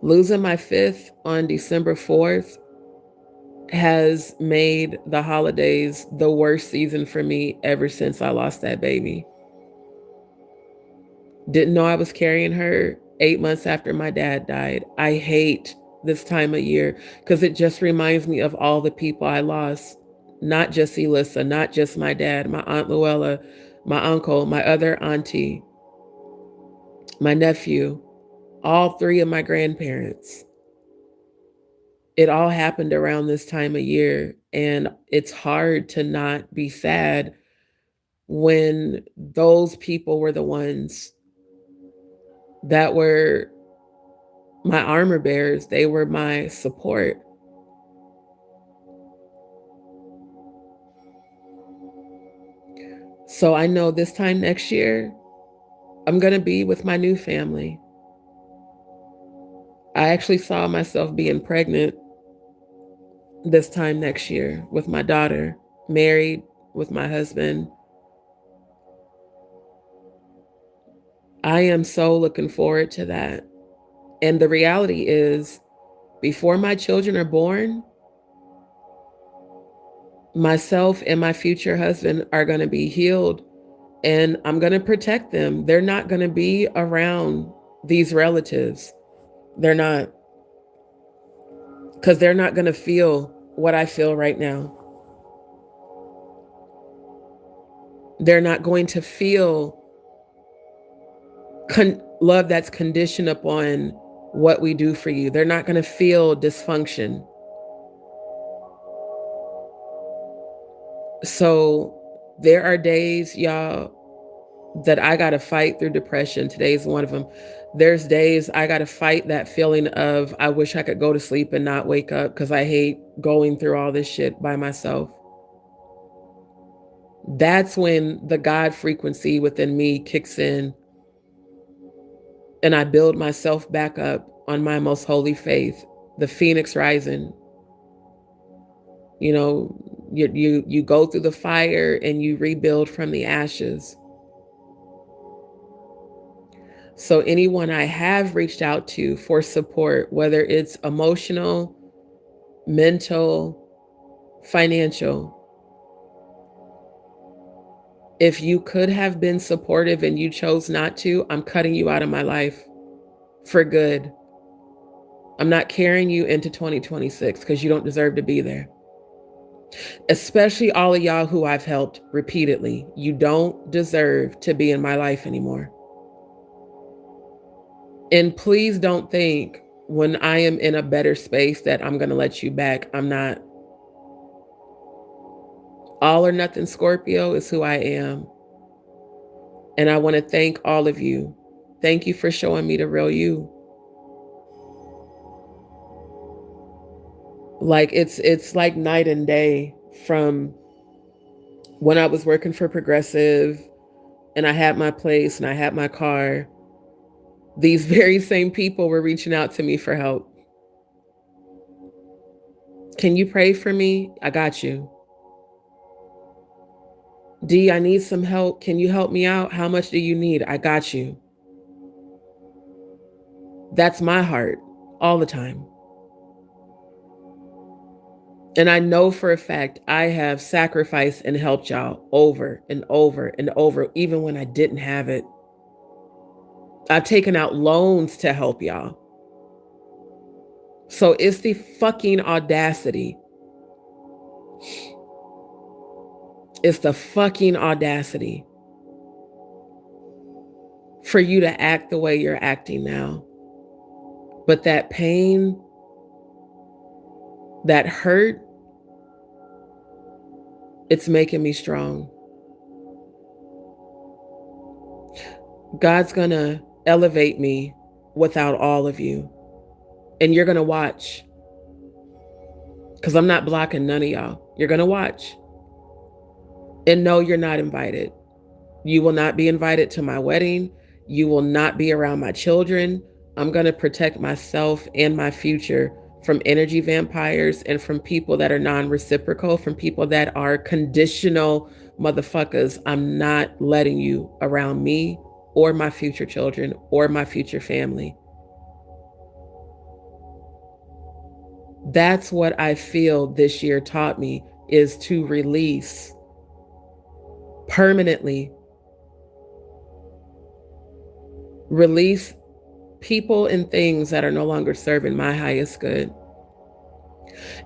Losing my fifth on December 4th has made the holidays the worst season for me ever since I lost that baby. Didn't know I was carrying her 8 months after my dad died. I hate this time of year because it just reminds me of all the people I lost. Not just Elissa, not just my dad, my Aunt Luella, my uncle, my other auntie, my nephew, all three of my grandparents. It all happened around this time of year, and it's hard to not be sad when those people were the ones that were my armor bearers. They were my support. So I know this time next year, I'm going to be with my new family. I actually saw myself being pregnant this time next year with my daughter, married with my husband. I am so looking forward to that. And the reality is, Before my children are born, myself and my future husband are going to be healed, and I'm going to protect them. They're not going to be around these relatives. They're not, because they're not going to feel what I feel right now. They're not going to feel love that's conditioned upon what we do for you. They're not going to feel dysfunction. So there are days, y'all, that I got to fight through depression. Today's one of them. There's days I got to fight that feeling of, I wish I could go to sleep and not wake up because I hate going through all this shit by myself. That's when the God frequency within me kicks in, and I build myself back up on my most holy faith, the phoenix rising. You know, you go through the fire and you rebuild from the ashes. So anyone I have reached out to for support, whether it's emotional, mental, financial, if you could have been supportive and you chose not to, I'm cutting you out of my life for good. I'm not carrying you into 2026 because you don't deserve to be there. Especially all of y'all who I've helped repeatedly. You don't deserve to be in my life anymore. And please don't think when I am in a better space that I'm going to let you back. I'm not. All or nothing Scorpio is who I am. And I want to thank all of you. Thank you for showing me the real you. Like it's like night and day from when I was working for Progressive and I had my place and I had my car. These very same people were reaching out to me for help. Can you pray for me? I got you. D, I need some help. Can you help me out? How much do you need? I got you. That's my heart all the time. And I know for a fact I have sacrificed and helped y'all over and over and over, even when I didn't have it. I've taken out loans to help y'all. So it's the fucking audacity. It's the fucking audacity for you to act the way you're acting now. But that pain, that hurt, it's making me strong. God's gonna elevate me without all of you. And you're gonna watch. Because I'm not blocking none of y'all. You're gonna watch. And no, you're not invited. You will not be invited to my wedding. You will not be around my children. I'm gonna protect myself and my future from energy vampires and from people that are non-reciprocal, from people that are conditional motherfuckers. I'm not letting you around me or my future children or my future family. That's what I feel this year taught me, is to release permanently. Release people and things that are no longer serving my highest good.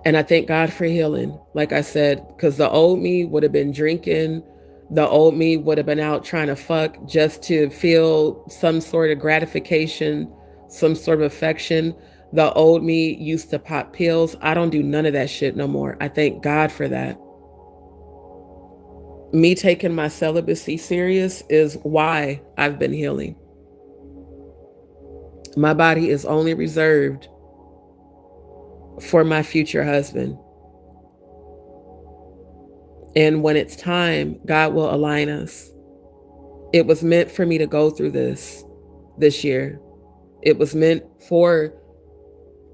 And I thank God for healing, like I said, because the old me would have been drinking. The old me would have been out trying to fuck just to feel some sort of gratification, some sort of affection. The old me used to pop pills. I don't do none of that shit no more. I thank God for that. Me taking my celibacy serious is why I've been healing. My body is only reserved for my future husband. And when it's time, God will align us. It was meant for me to go through this year. It was meant for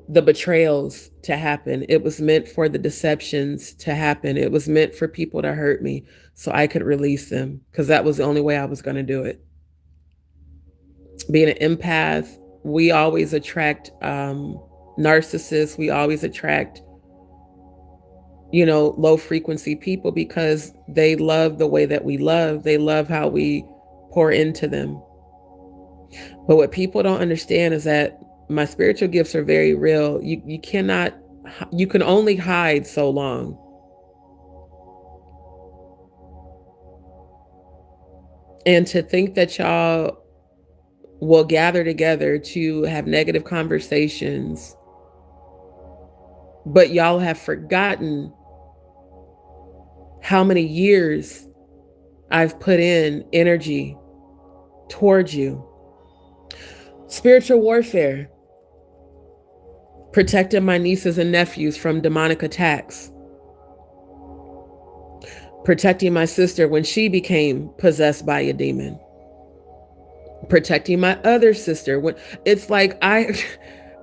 the betrayals to happen. It was meant for the deceptions to happen. It was meant for people to hurt me so I could release them, because that was the only way I was going to do it. Being an empath, we always attract narcissists, we always attract, you know, low frequency people because they love the way that we love. They love how we pour into them. But what people don't understand is that my spiritual gifts are very real. You cannot, you can only hide so long. And to think that y'all will gather together to have negative conversations, but y'all have forgotten how many years I've put in energy towards you. Spiritual warfare, protecting my nieces and nephews from demonic attacks, protecting my sister when she became possessed by a demon, protecting my other sister when it's like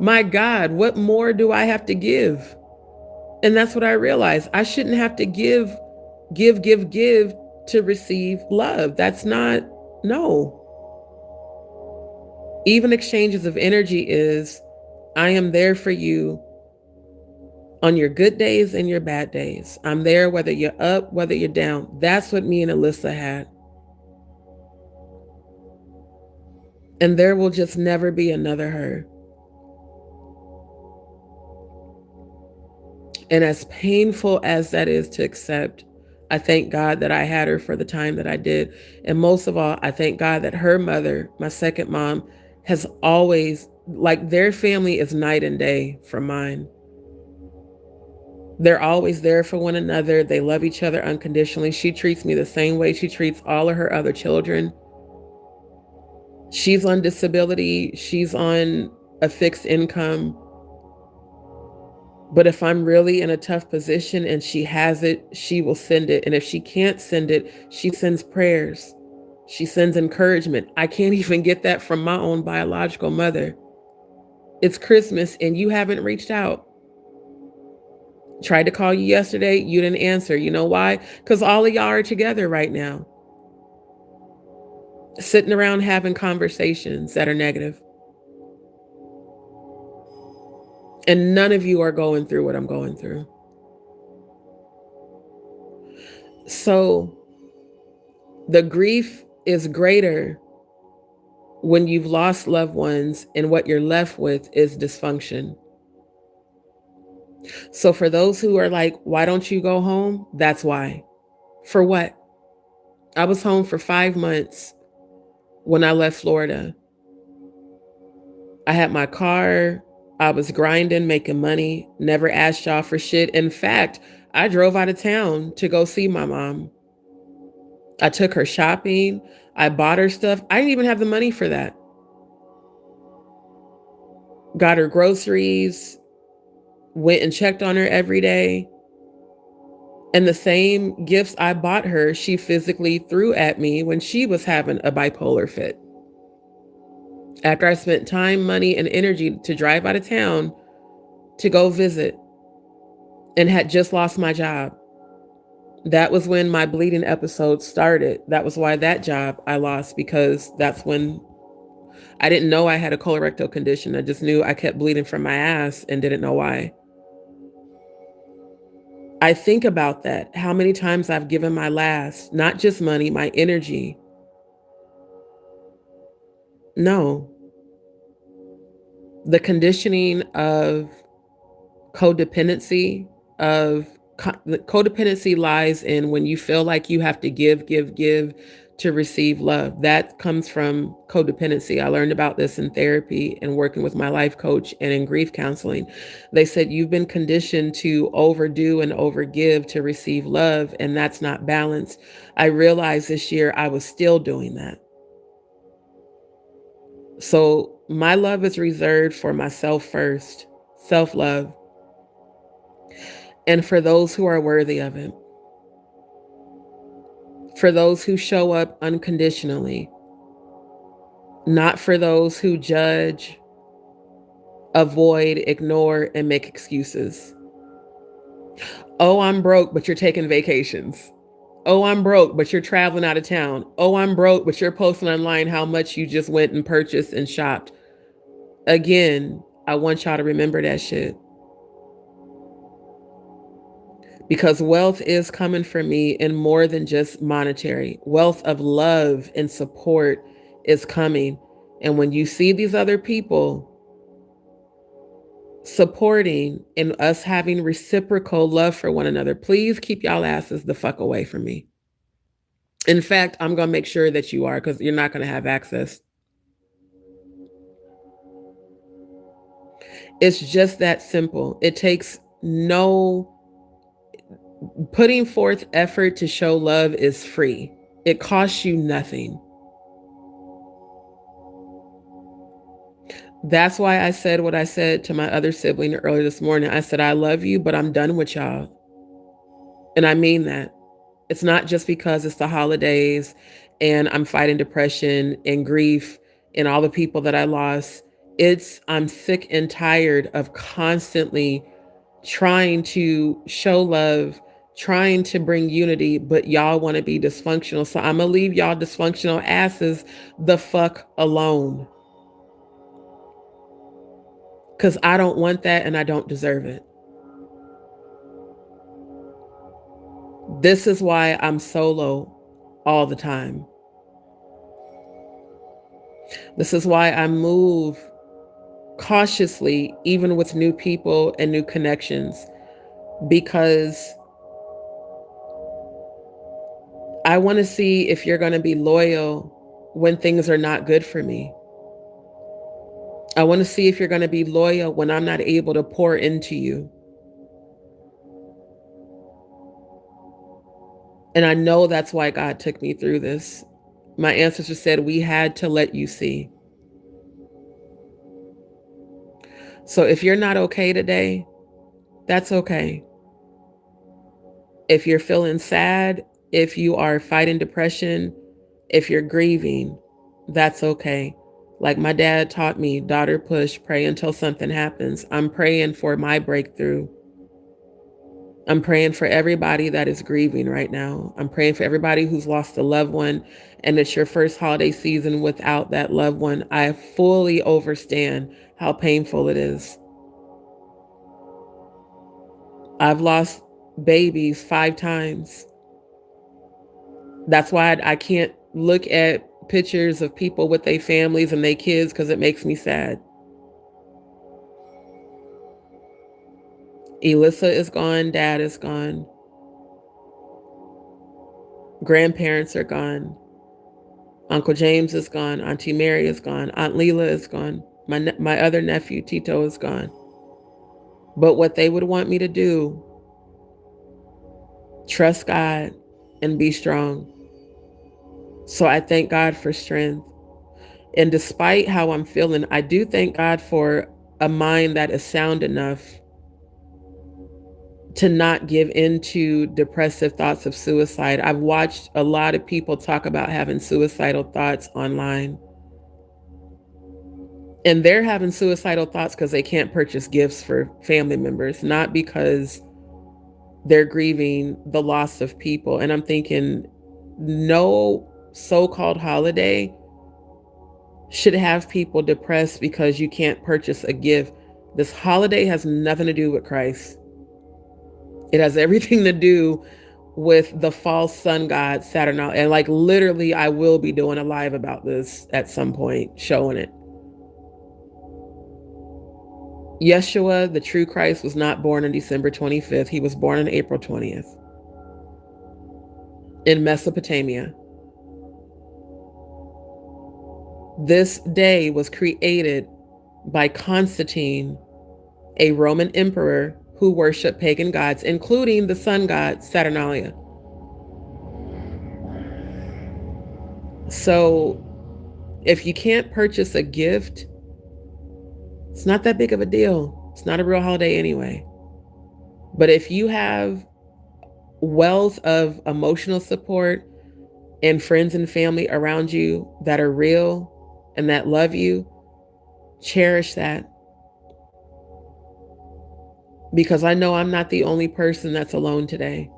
my God, what more do I have to give? And that's what I realized. I shouldn't have to give to receive love. That's not, no. Even exchanges of energy is, I am there for you on your good days and your bad days. I'm there whether you're up, whether you're down. That's what me and Alyssa had. And there will just never be another her. And as painful as that is to accept, I thank God that I had her for the time that I did. And most of all, I thank God that her mother, my second mom, has always, like, their family is night and day from mine. They're always there for one another. They love each other unconditionally. She treats me the same way she treats all of her other children. She's on disability. She's on a fixed income. But if I'm really in a tough position and she has it, she will send it. And if she can't send it, she sends prayers. She sends encouragement. I can't even get that from my own biological mother. It's Christmas and you haven't reached out. Tried to call you yesterday, you didn't answer. You know why? Because all of y'all are together right now, sitting around having conversations that are negative. And none of you are going through what I'm going through. So the grief is greater when you've lost loved ones and what you're left with is dysfunction. So for those who are like, why don't you go home? That's why. For what? I was home for 5 months when I left Florida. I had my car. I was grinding, making money, never asked y'all for shit. In fact, I drove out of town to go see my mom. I took her shopping. I bought her stuff. I didn't even have the money for that. Got her groceries, went and checked on her every day. And the same gifts I bought her, she physically threw at me when she was having a bipolar fit. After I spent time, money, and energy to drive out of town to go visit and had just lost my job. That was when my bleeding episode started. That was why that job I lost, because that's when I didn't know I had a colorectal condition. I just knew I kept bleeding from my ass and didn't know why. I think about that, how many times I've given my last, not just money, my energy. No. The conditioning of codependency, codependency lies in when you feel like you have to give to receive love. That comes from codependency. I learned about this in therapy and working with my life coach and in grief counseling. They said you've been conditioned to overdo and overgive to receive love, and that's not balanced. I realized this year I was still doing that. So my love is reserved for myself first, self-love, and for those who are worthy of it. For those who show up unconditionally, not for those who judge, avoid, ignore, and make excuses. Oh, I'm broke, but you're taking vacations. Oh, I'm broke, but you're traveling out of town. Oh, I'm broke, but you're posting online how much you just went and purchased and shopped. Again, I want y'all to remember that shit. Because wealth is coming for me in more than just monetary. Wealth of love and support is coming. And when you see these other people supporting and us having reciprocal love for one another, please keep y'all asses the fuck away from me. In fact, I'm going to make sure that you are, because you're not going to have access. It's just that simple. It takes no putting forth effort to show love is free. It costs you nothing. That's why I said what I said to my other sibling earlier this morning. I said, I love you, but I'm done with y'all. And I mean that. It's not just because it's the holidays and I'm fighting depression and grief and all the people that I lost. I'm sick and tired of constantly trying to show love, trying to bring unity, but y'all want to be dysfunctional. So I'm going to leave y'all dysfunctional asses the fuck alone. Because I don't want that and I don't deserve it. This is why I'm solo all the time. This is why I move cautiously, even with new people and new connections, because I want to see if you're going to be loyal when things are not good for me. I want to see if you're going to be loyal when I'm not able to pour into you. And I know that's why God took me through this. My ancestors said we had to let you see. So if you're not okay today, that's okay. If you're feeling sad, if you are fighting depression, if you're grieving, that's okay. Like my dad taught me, daughter push, pray until something happens. I'm praying for my breakthrough. I'm praying for everybody that is grieving right now. I'm praying for everybody who's lost a loved one and it's your first holiday season without that loved one. I fully understand how painful it is. I've lost babies 5 times. That's why I can't look at pictures of people with their families and their kids because it makes me sad. Elissa is gone. Dad is gone. Grandparents are gone. Uncle James is gone. Auntie Mary is gone. Aunt Leela is gone. My other nephew, Tito, is gone. But what they would want me to do, trust God and be strong. So I thank God for strength. And despite how I'm feeling, I do thank God for a mind that is sound enough to not give into depressive thoughts of suicide. I've watched a lot of people talk about having suicidal thoughts online. And they're having suicidal thoughts because they can't purchase gifts for family members, not because they're grieving the loss of people. And I'm thinking, no so-called holiday should have people depressed because you can't purchase a gift. This holiday has nothing to do with Christ. It has everything to do with the false sun god Saturn. And like literally, I will be doing a live about this at some point, showing it. Yeshua, the true Christ, was not born on December 25th. He was born on April 20th in Mesopotamia. This day was created by Constantine, a Roman emperor who worshiped pagan gods, including the sun god Saturnalia. So if you can't purchase a gift, it's not that big of a deal. It's not a real holiday anyway. But if you have wells of emotional support and friends and family around you that are real and that love you, cherish that. Because I know I'm not the only person that's alone today.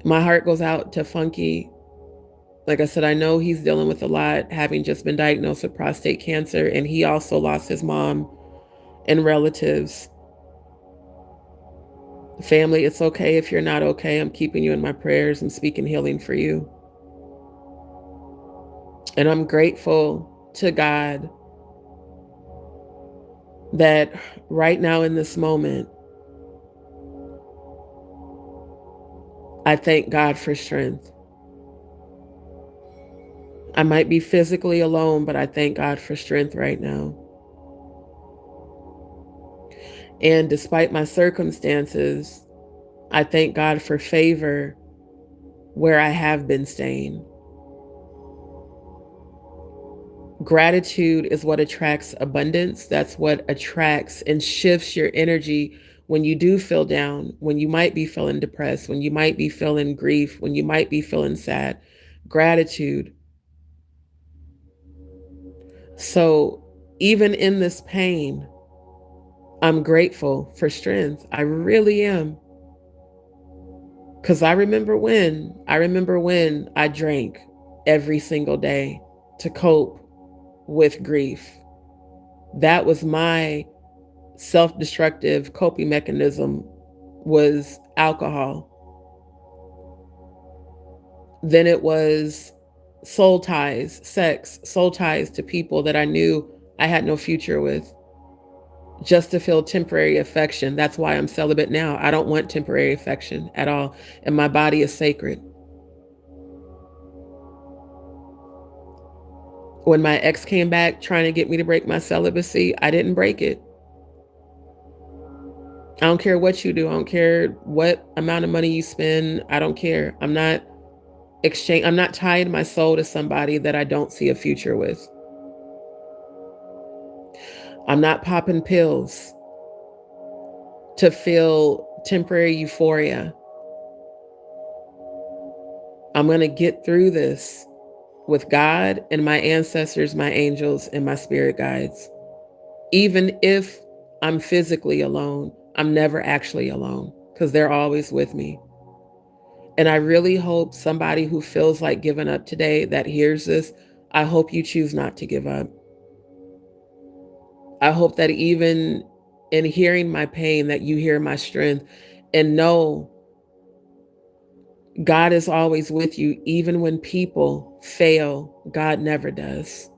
My heart goes out to Funky. Like I said, I know he's dealing with a lot, having just been diagnosed with prostate cancer, and he also lost his mom and relatives. Family, it's okay if you're not okay. I'm keeping you in my prayers and speaking healing for you. And I'm grateful to God that right now in this moment, I thank God for strength. I might be physically alone, but I thank God for strength right now. And despite my circumstances, I thank God for favor where I have been staying. Gratitude is what attracts abundance. That's what attracts and shifts your energy when you do feel down, when you might be feeling depressed, when you might be feeling grief, when you might be feeling sad. Gratitude. So even in this pain, I'm grateful for strength. I really am. Because I remember when I drank every single day to cope with grief. That was my self-destructive coping mechanism, was alcohol. Then it was soul ties, sex, soul ties to people that I knew I had no future with, just to feel temporary affection. That's why I'm celibate now. I don't want temporary affection at all. And my body is sacred. When my ex came back trying to get me to break my celibacy, I didn't break it. I don't care what you do. I don't care what amount of money you spend. I don't care. I'm not tying my soul to somebody that I don't see a future with. I'm not popping pills to feel temporary euphoria. I'm going to get through this with God and my ancestors, my angels, and my spirit guides. Even if I'm physically alone, I'm never actually alone because they're always with me. And I really hope somebody who feels like giving up today that hears this, I hope you choose not to give up. I hope that even in hearing my pain, that you hear my strength and know God is always with you. Even when people fail, God never does.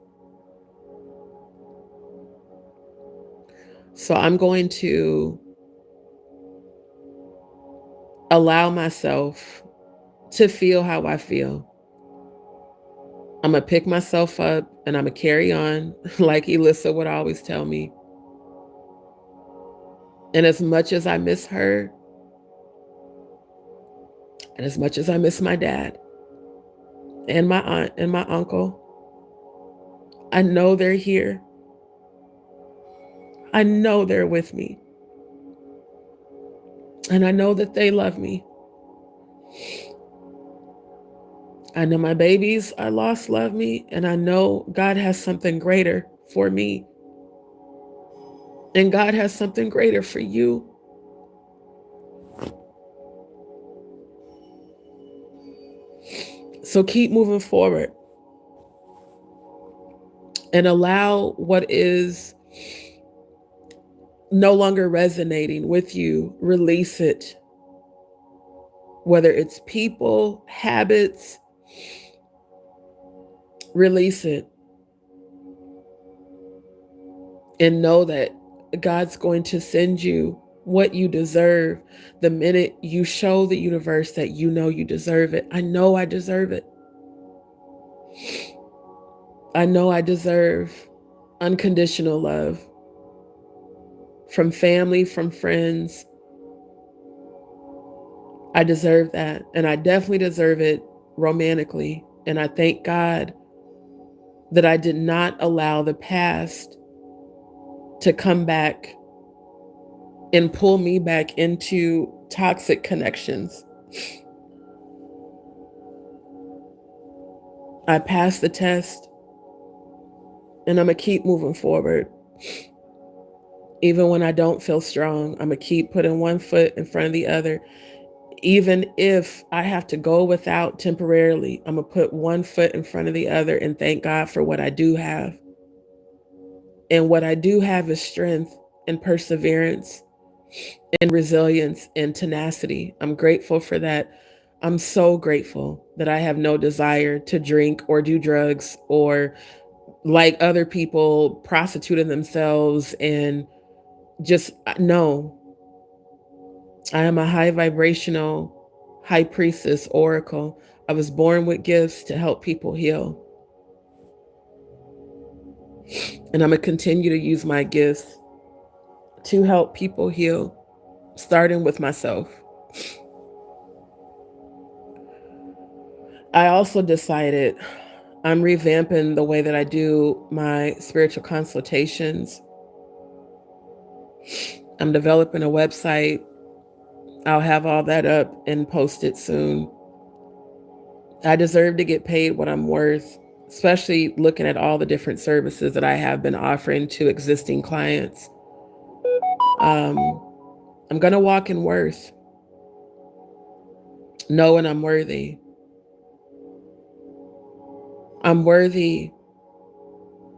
So I'm going to allow myself to feel how I feel. I'm going to pick myself up and I'm going to carry on, like Elissa would always tell me. And as much as I miss her, and as much as I miss my dad and my aunt and my uncle, I know they're here. I know they're with me. And I know that they love me. I know my babies I lost love me, and I know God has something greater for me. And God has something greater for you. So keep moving forward and allow what is no longer resonating with you, release it. Whether it's people, habits, release it. And know that God's going to send you what you deserve the minute you show the universe that you know you deserve it. I know I deserve it. I know I deserve unconditional love from family, from friends. I deserve that. And I definitely deserve it romantically. And I thank God that I did not allow the past to come back and pull me back into toxic connections. I passed the test and I'm going to keep moving forward. Even when I don't feel strong, I'm going to keep putting one foot in front of the other. Even if I have to go without temporarily, I'm going to put one foot in front of the other and thank God for what I do have. And what I do have is strength and perseverance and resilience and tenacity. I'm grateful for that. I'm so grateful that I have no desire to drink or do drugs or, like other people, prostituting themselves and just no. I am a high vibrational high priestess oracle. I was born with gifts to help people heal. And I'm going to continue to use my gifts to help people heal, starting with myself. I also decided I'm revamping the way that I do my spiritual consultations. I'm developing a website. I'll have all that up and post it soon. I deserve to get paid what I'm worth, especially looking at all the different services that I have been offering to existing clients. I'm going to walk in worth, knowing I'm worthy. I'm worthy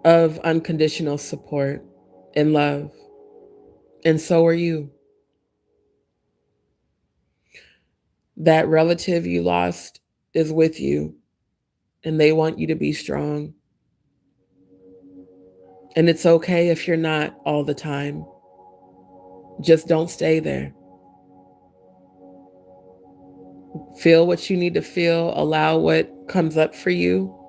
of unconditional support and love. And so are you. That relative you lost is with you, and they want you to be strong. And it's okay if you're not all the time. Just don't stay there. Feel what you need to feel, allow what comes up for you,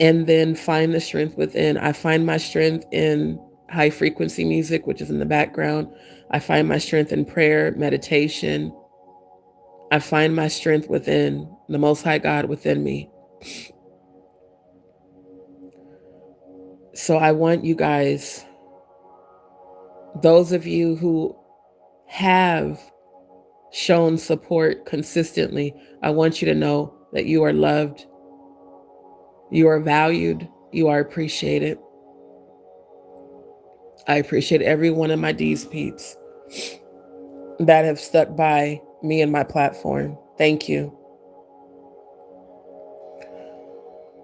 and then find the strength within. I find my strength in high frequency music, which is in the background. I find my strength in prayer, meditation. I find my strength within the Most High God within me. So I want you guys, those of you who have shown support consistently, I want you to know that you are loved, you are valued, you are appreciated. I appreciate every one of my D's peeps that have stuck by me and my platform. Thank you.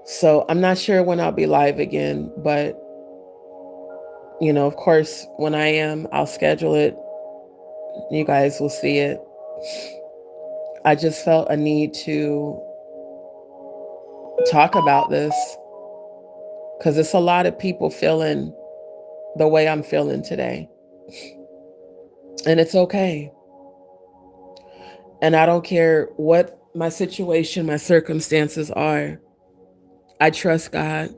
So I'm not sure when I'll be live again, but of course, when I am, I'll schedule it. You guys will see it. I just felt a need to talk about this because it's a lot of people feeling the way I'm feeling today. And it's okay. And I don't care what my situation, my circumstances are. I trust God.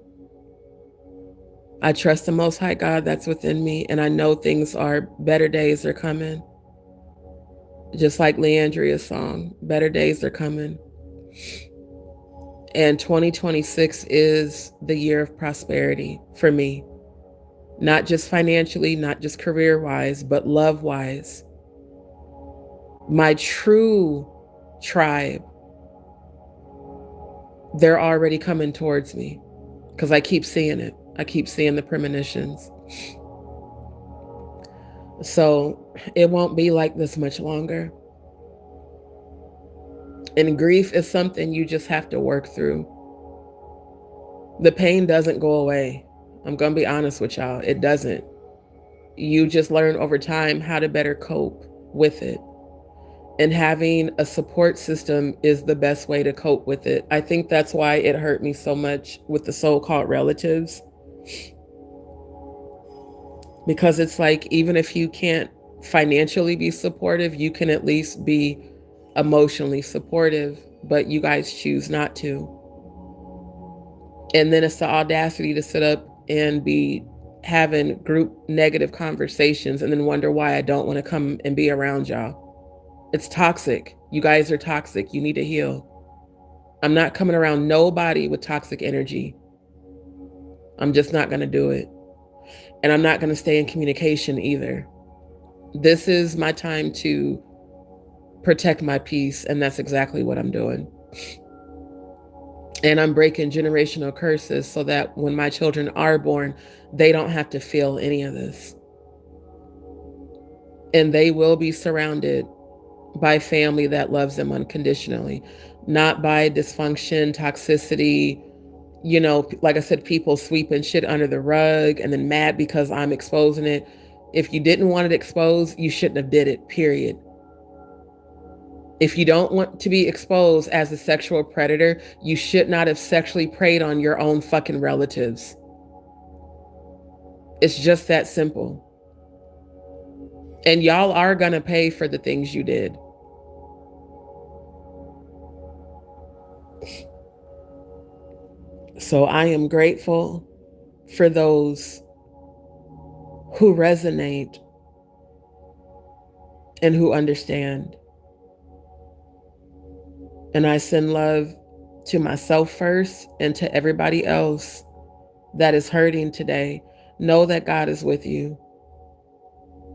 I trust the Most High God that's within me. And I know better days are coming. Just like Leandria's song, better days are coming. And 2026 is the year of prosperity for me. Not just financially, not just career-wise, but love-wise. My true tribe, they're already coming towards me because I keep seeing it. I keep seeing the premonitions. So it won't be like this much longer. And grief is something you just have to work through. The pain doesn't go away. I'm going to be honest with y'all. It doesn't. You just learn over time how to better cope with it. And having a support system is the best way to cope with it. I think that's why it hurt me so much with the so-called relatives. Because it's like, even if you can't financially be supportive, you can at least be emotionally supportive, but you guys choose not to. And then it's the audacity to sit up and be having group negative conversations and then wonder why I don't want to come and be around y'all. It's toxic. You guys are toxic. You need to heal. I'm not coming around nobody with toxic energy. I'm just not going to do it. And I'm not going to stay in communication either. This is my time to protect my peace, and that's exactly what I'm doing. And I'm breaking generational curses so that when my children are born, they don't have to feel any of this. And they will be surrounded by family that loves them unconditionally, not by dysfunction, toxicity, like I said, people sweeping shit under the rug and then mad because I'm exposing it. If you didn't want it exposed, you shouldn't have did it, period. If you don't want to be exposed as a sexual predator, you should not have sexually preyed on your own fucking relatives. It's just that simple. And y'all are gonna pay for the things you did. So I am grateful for those who resonate and who understand. And I send love to myself first and to everybody else that is hurting today. Know that God is with you.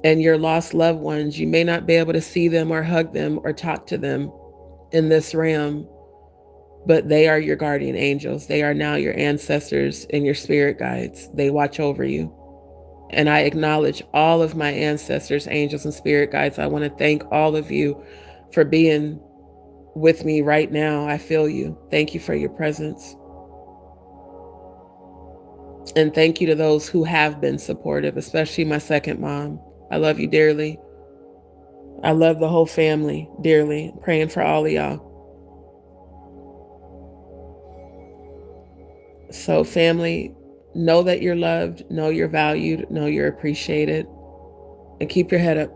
And your lost loved ones, you may not be able to see them or hug them or talk to them in this realm, but they are your guardian angels. They are now your ancestors and your spirit guides. They watch over you. And I acknowledge all of my ancestors, angels, and spirit guides. I want to thank all of you for being with me right now. I feel you. Thank you for your presence. And thank you to those who have been supportive, especially my second mom. I love you dearly. I love the whole family dearly. Praying for all of y'all. So, family, know that you're loved, know you're valued, know you're appreciated, and keep your head up.